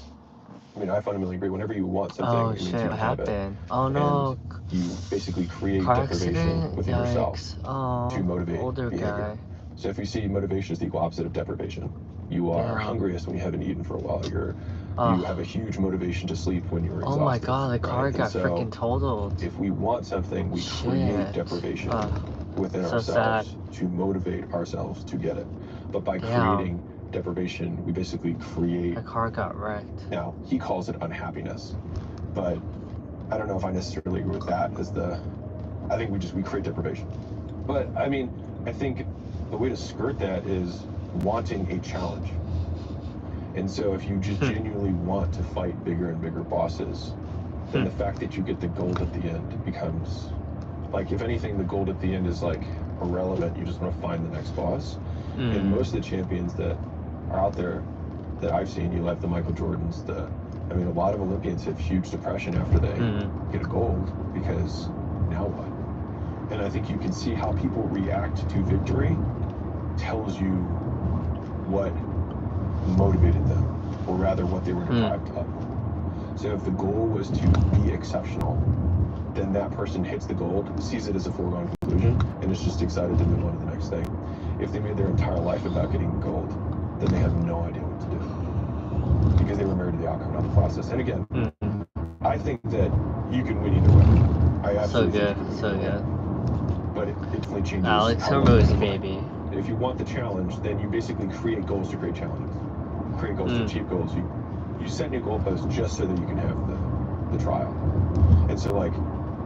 I mean, I fundamentally agree. Whenever you want something, oh it means shit, you what have happened? it. Oh no. And you basically create car deprivation accident? within yourself to motivate older behavior. Guy. So if you see motivation as the equal opposite of deprivation, you are hungriest when you haven't eaten for a while. You have a huge motivation to sleep when you're exhausted. Oh my god, the car got freaking totaled. If we want something, we create deprivation within ourselves to motivate ourselves to get it. But by creating deprivation, we basically create. The car got wrecked. Now, he calls it unhappiness, but I don't know if I necessarily agree with that as I think we create deprivation. But I mean, I think the way to skirt that is wanting a challenge. And so if you just genuinely want to fight bigger and bigger bosses, then the fact that you get the gold at the end becomes, like, if anything, the gold at the end is like irrelevant. You just want to find the next boss. And most of the champions that are out there that I've seen, you like the Michael Jordans, I mean, a lot of Olympians have huge depression after they get a gold, because now what? And I think you can see how people react to victory tells you what motivated them, or rather what they were deprived of. So if the goal was to be exceptional, then that person hits the gold, sees it as a foregone conclusion, and is just excited to move on to the next thing. If they made their entire life about getting gold, then they have no idea what to do, because they were married to the outcome, not the process. And again, I think that you can win either way. I absolutely so good. But it definitely changes. Alex Hormozzi, baby. If you want the challenge, then you basically create goals to create challenges. Create goals to achieve goals. You set new goalposts just so that you can have the trial. And so, like,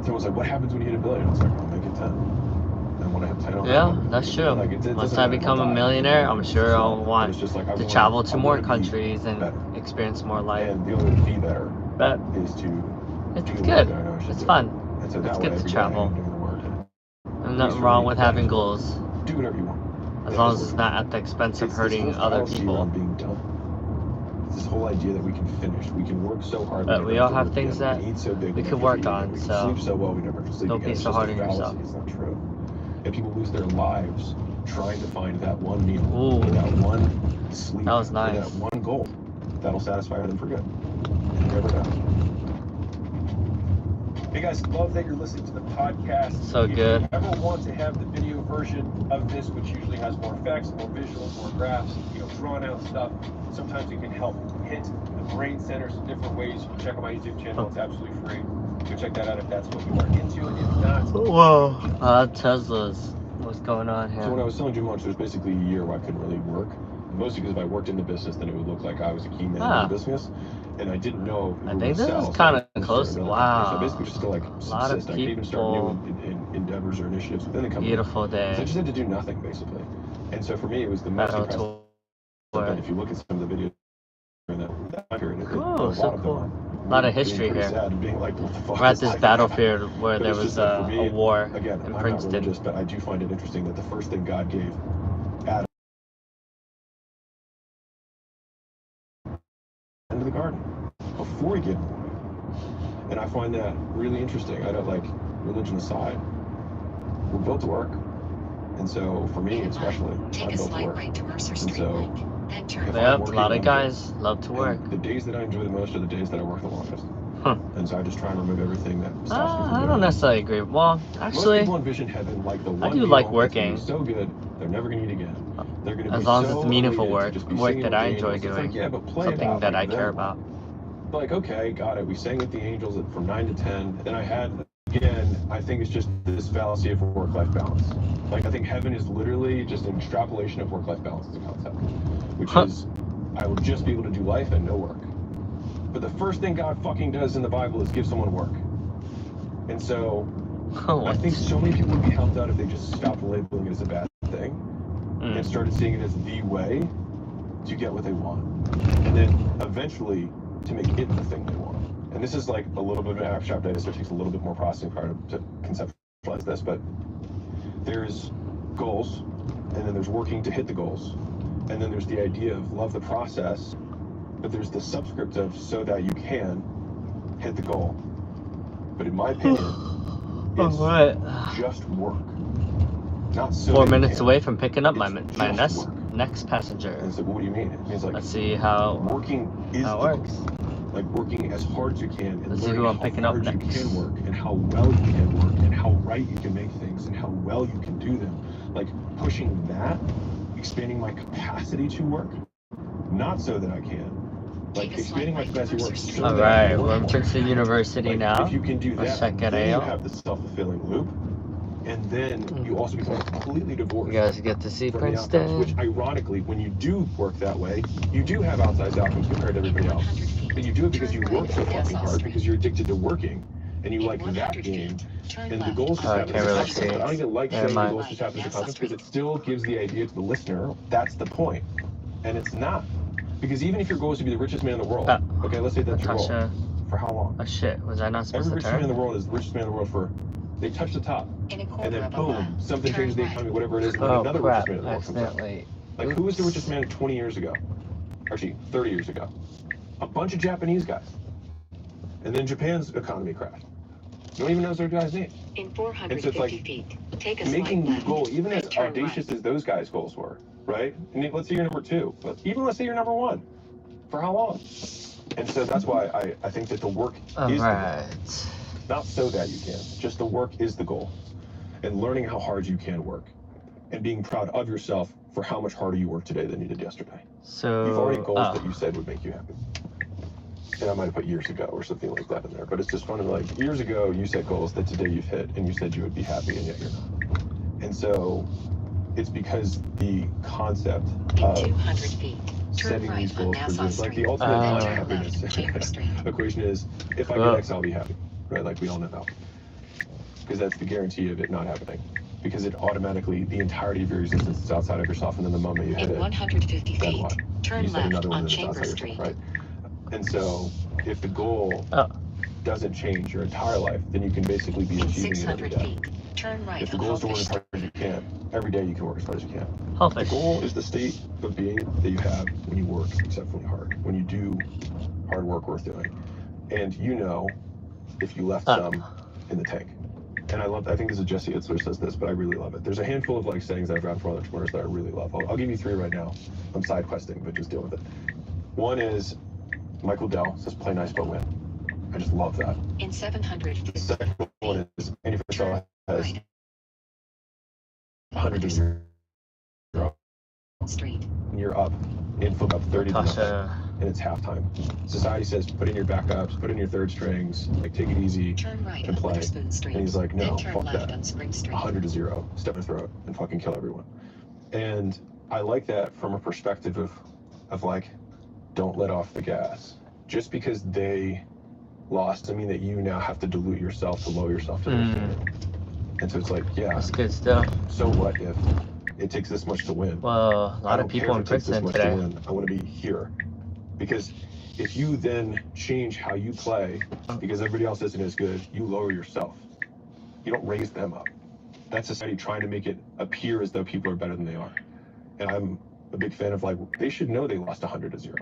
someone's like, what happens when you hit $1 billion? It's like, I'll make it 10. And when I have 10, I'll yeah, that's true. Like, once I become a millionaire, I'm sure I'll want to travel to more countries and experience more life. And the only way to be better is to it's good. It's fun. So it's good to travel. And nothing wrong with having goals. Do whatever you want. As long as it's not at the expense of hurting other people. It's this whole idea that we can finish. We can work so hard. But we all have things that we could work on. So sleep so well, we never sleep don't be so hard on yourself. It's not true. And people lose their lives trying to find that one meal, or that one sleep, that was nice. Or that one goal that'll satisfy them for good. You never know. Hey guys, love that you're listening to the podcast. So good. If you ever want to have the video version of this, which usually has more effects, more visuals, more graphs, drawn out stuff, sometimes it can help hit the brain centers in different ways. You can check out my YouTube channel. It's absolutely free. Go check that out if that's what you are into, and if not. Whoa. Teslas. What's going on here? So when I was selling Gym Launch, there was basically a year where I couldn't really work. Mostly because if I worked in the business, then it would look like I was a key man in the business. And I didn't know I think this is kind of close. Wow. So basically just to like subsist. I could even start new endeavors or initiatives within the company. Beautiful day. So I just had to do nothing basically. And so for me, it was the most impressive. And if you look at some of the videos in that time period, so cool. A lot of history here. Like, we're at this battlefield where there was a war again, in I'm Princeton. Not religious, but I do find it interesting that the first thing God gave Adam into the garden before he gave him away. And I find that really interesting. I don't, like, religion aside, we're built to work. And And so for me, especially, I love to work. And so if Yeah, I'm a working, lot of I'm guys love to work. And the days that I enjoy the most are the days that I work the longest. Huh. And so I just try and remove everything that stops me from I doing don't it. necessarily agree. Well, Most actually, people envision heaven like the one I do meal like that's gonna working. be so good they're never gonna eat again. They're gonna As be long as so it's meaningful elated to work, just be work singing that with I the enjoy angels. It's doing, like, yeah, but play something about, that like, I care them. about. Like, okay, got it. We sang with the angels from 9 to 10. Then I had, again, I think it's just this fallacy of work-life balance. Like, I think heaven is literally just an extrapolation of work-life balance as a concept, which is, I will just be able to do life and no work. But the first thing God fucking does in the Bible is give someone work. And so, I think so many people would be helped out if they just stopped labeling it as a bad thing and started seeing it as the way to get what they want. And then eventually to make it the thing they want. And this is like a little bit of an abstract idea, so it takes a little bit more processing power to conceptualize this, but there's goals, and then there's working to hit the goals, and then there's the idea of love the process, but there's the subscript of so that you can hit the goal. But in my opinion, it's just work. Not so 4 minutes away from picking up my work. next passenger. And it's like, well, what do you mean? It means like, let's see how working is how it works. Like working as hard as you can and Let's see learning who I'm how picking up hard you next. can work and how well you can work and how right you can make things and how well you can do them. Like pushing that, expanding my capacity to work, not so that I can. Like expanding my capacity to work. So All that I right, can we're work in more. Princeton University Like, now. if you can do Let's that, check it then you out. have the self-fulfilling loop. And then you also become completely divorced. You guys get to see from Princeton. the outcomes, which ironically, when you do work that way, you do have outsized outcomes compared to everybody else. And you do it because you work so fucking hard, because you're addicted to working, and you like that game. And the goals just happen as a consequence. But I don't even like saying the goals just happen as a consequence because it still gives the idea to the listener that's the point. And it's not. Because even if your goal is to be the richest man in the world, okay, let's say that's your goal. For how long? Oh shit, was I not supposed Every to richest turn? man in the world is the richest man in the world for, they touch the top, and then boom, something changes the economy, whatever it is, and then another richest man in the world comes up. Like, who was the richest man 20 years ago? Actually, 30 years ago. A bunch of Japanese guys. And then Japan's economy crashed. No one even knows their guy's name. In 450 feet, take a making slight the goal, even as turn audacious right. as those guys' goals were, right? And let's say you're number 2, but even let's say you're number 1. For how long? And so that's why I think that the work is the goal. Not so that you can, just the work is the goal. And learning how hard you can work. And being proud of yourself for how much harder you worked today than you did yesterday. So you've already goals that you said would make you happy. And I might have put years ago or something like that in there. But it's just funny, like years ago you set goals that today you've hit and you said you would be happy and yet you're not. And so it's because the concept of 200 feet. setting right these goals for Nassau dreams, like the Street. ultimate Turn happiness left, Chamber Street. equation is, if I get X, I'll be happy, right? Like we all know. Because that's the guarantee of it not happening. Because it automatically, the entirety of your existence is outside of yourself, and then the moment you hit In it, 150 then feet, what? turn You set left another one on that's Chamber outside Street. yourself, right? And so, if the goal doesn't change your entire life, then you can basically be achieving it every 600 day. feet, turn right. If the goal is to work as hard as you can, every day you can work as hard as you can. Hellfish. The goal is the state of being that you have when you work exceptionally hard, when you do hard work worth doing. And you know if you left some in the tank. And I think this is Jesse Itzler says this, but I really love it. There's a handful of like sayings that I've gotten from other entrepreneurs that I really love. I'll give you 3 right now. I'm side questing, but just deal with it. One is Michael Dell says, play nice but win. I just love that. In 700 feet. The second one is manufacturer has hundreds of Street. and you're up in flip up 30 to nothing, and it's halftime. Society says put in your backups, put in your third strings, like take it easy right and play. And he's like, no, fuck that. 100 to 0, step in the throat and fucking kill everyone. And I like that from a perspective of like, don't let off the gas. Just because they lost doesn't mean that you now have to dilute yourself to lower yourself to their standard. And so it's like, yeah, that's good stuff. So what if it takes this much to win? Well, a lot of people in Princeton today. I want to be here. Because if you then change how you play because everybody else isn't as good, you lower yourself. You don't raise them up. That's society trying to make it appear as though people are better than they are. And I'm a big fan of like, they should know they lost 100 to 0.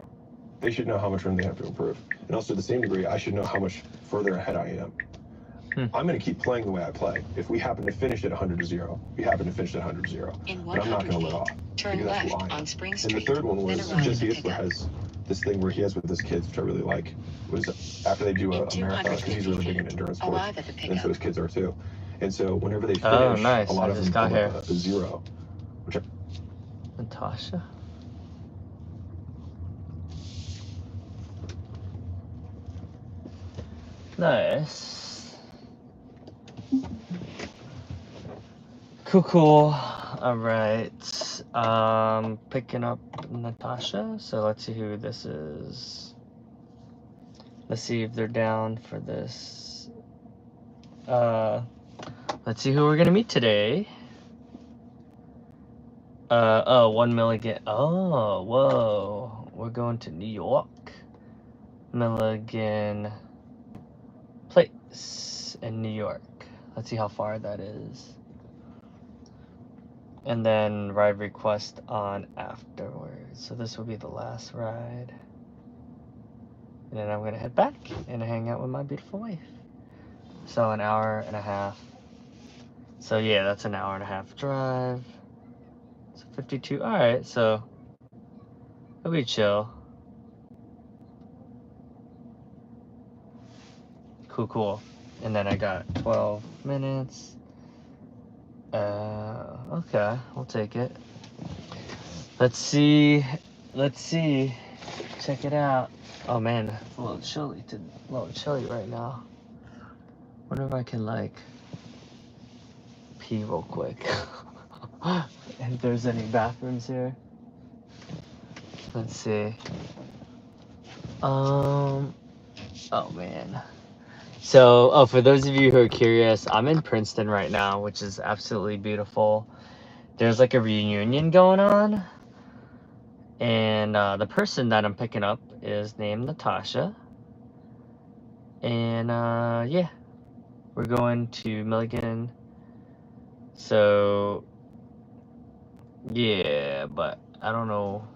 They should know how much room they have to improve. And also to the same degree, I should know how much further ahead I am. I'm going to keep playing the way I play. If we happen to finish at 100-0, we happen to finish at 100-0. But I'm not going to let off. Turn Because that's left who I am. on Spring And Street. the third one was Then around Jesse the Itzler pickup. has this thing where he has with his kids, which I really like, was after they do a marathon, because he's really big in endurance sports, Arrive at the and so his pickup. kids are too. And so whenever they finish, Oh, nice. a lot I of just them got come here. up a 0. Which I, Natasha. Nice. Cool. All right. Picking up Natasha. So let's see who this is. Let's see if they're down for this. Let's see who we're gonna meet today. Oh, 1 Milligan. Oh, whoa. We're going to New York. Milligan Place in New York. Let's see how far that is. And then ride request on afterwards. So this will be the last ride. And then I'm going to head back and hang out with my beautiful wife. So an hour and a half. So yeah, that's an hour and a half drive. So 52. Alright, so it'll be chill. Cool. And then I got 12 minutes. Okay, we'll take it. Let's see. Check it out. Oh man, it's a little chilly right now. Wonder if I can like pee real quick. If there's any bathrooms here. Let's see. Oh man. So, for those of you who are curious, I'm in Princeton right now, which is absolutely beautiful. There's like a reunion going on. And the person that I'm picking up is named Natasha. And yeah, we're going to Milligan. So yeah, but I don't know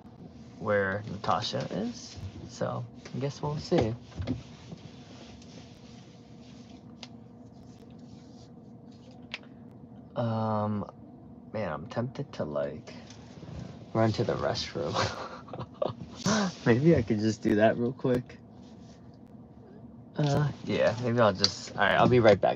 where Natasha is. So I guess we'll see. Man, I'm tempted to like run to the restroom. Maybe I could just do that real quick. Yeah, maybe I'll just, alright, I'll be right back.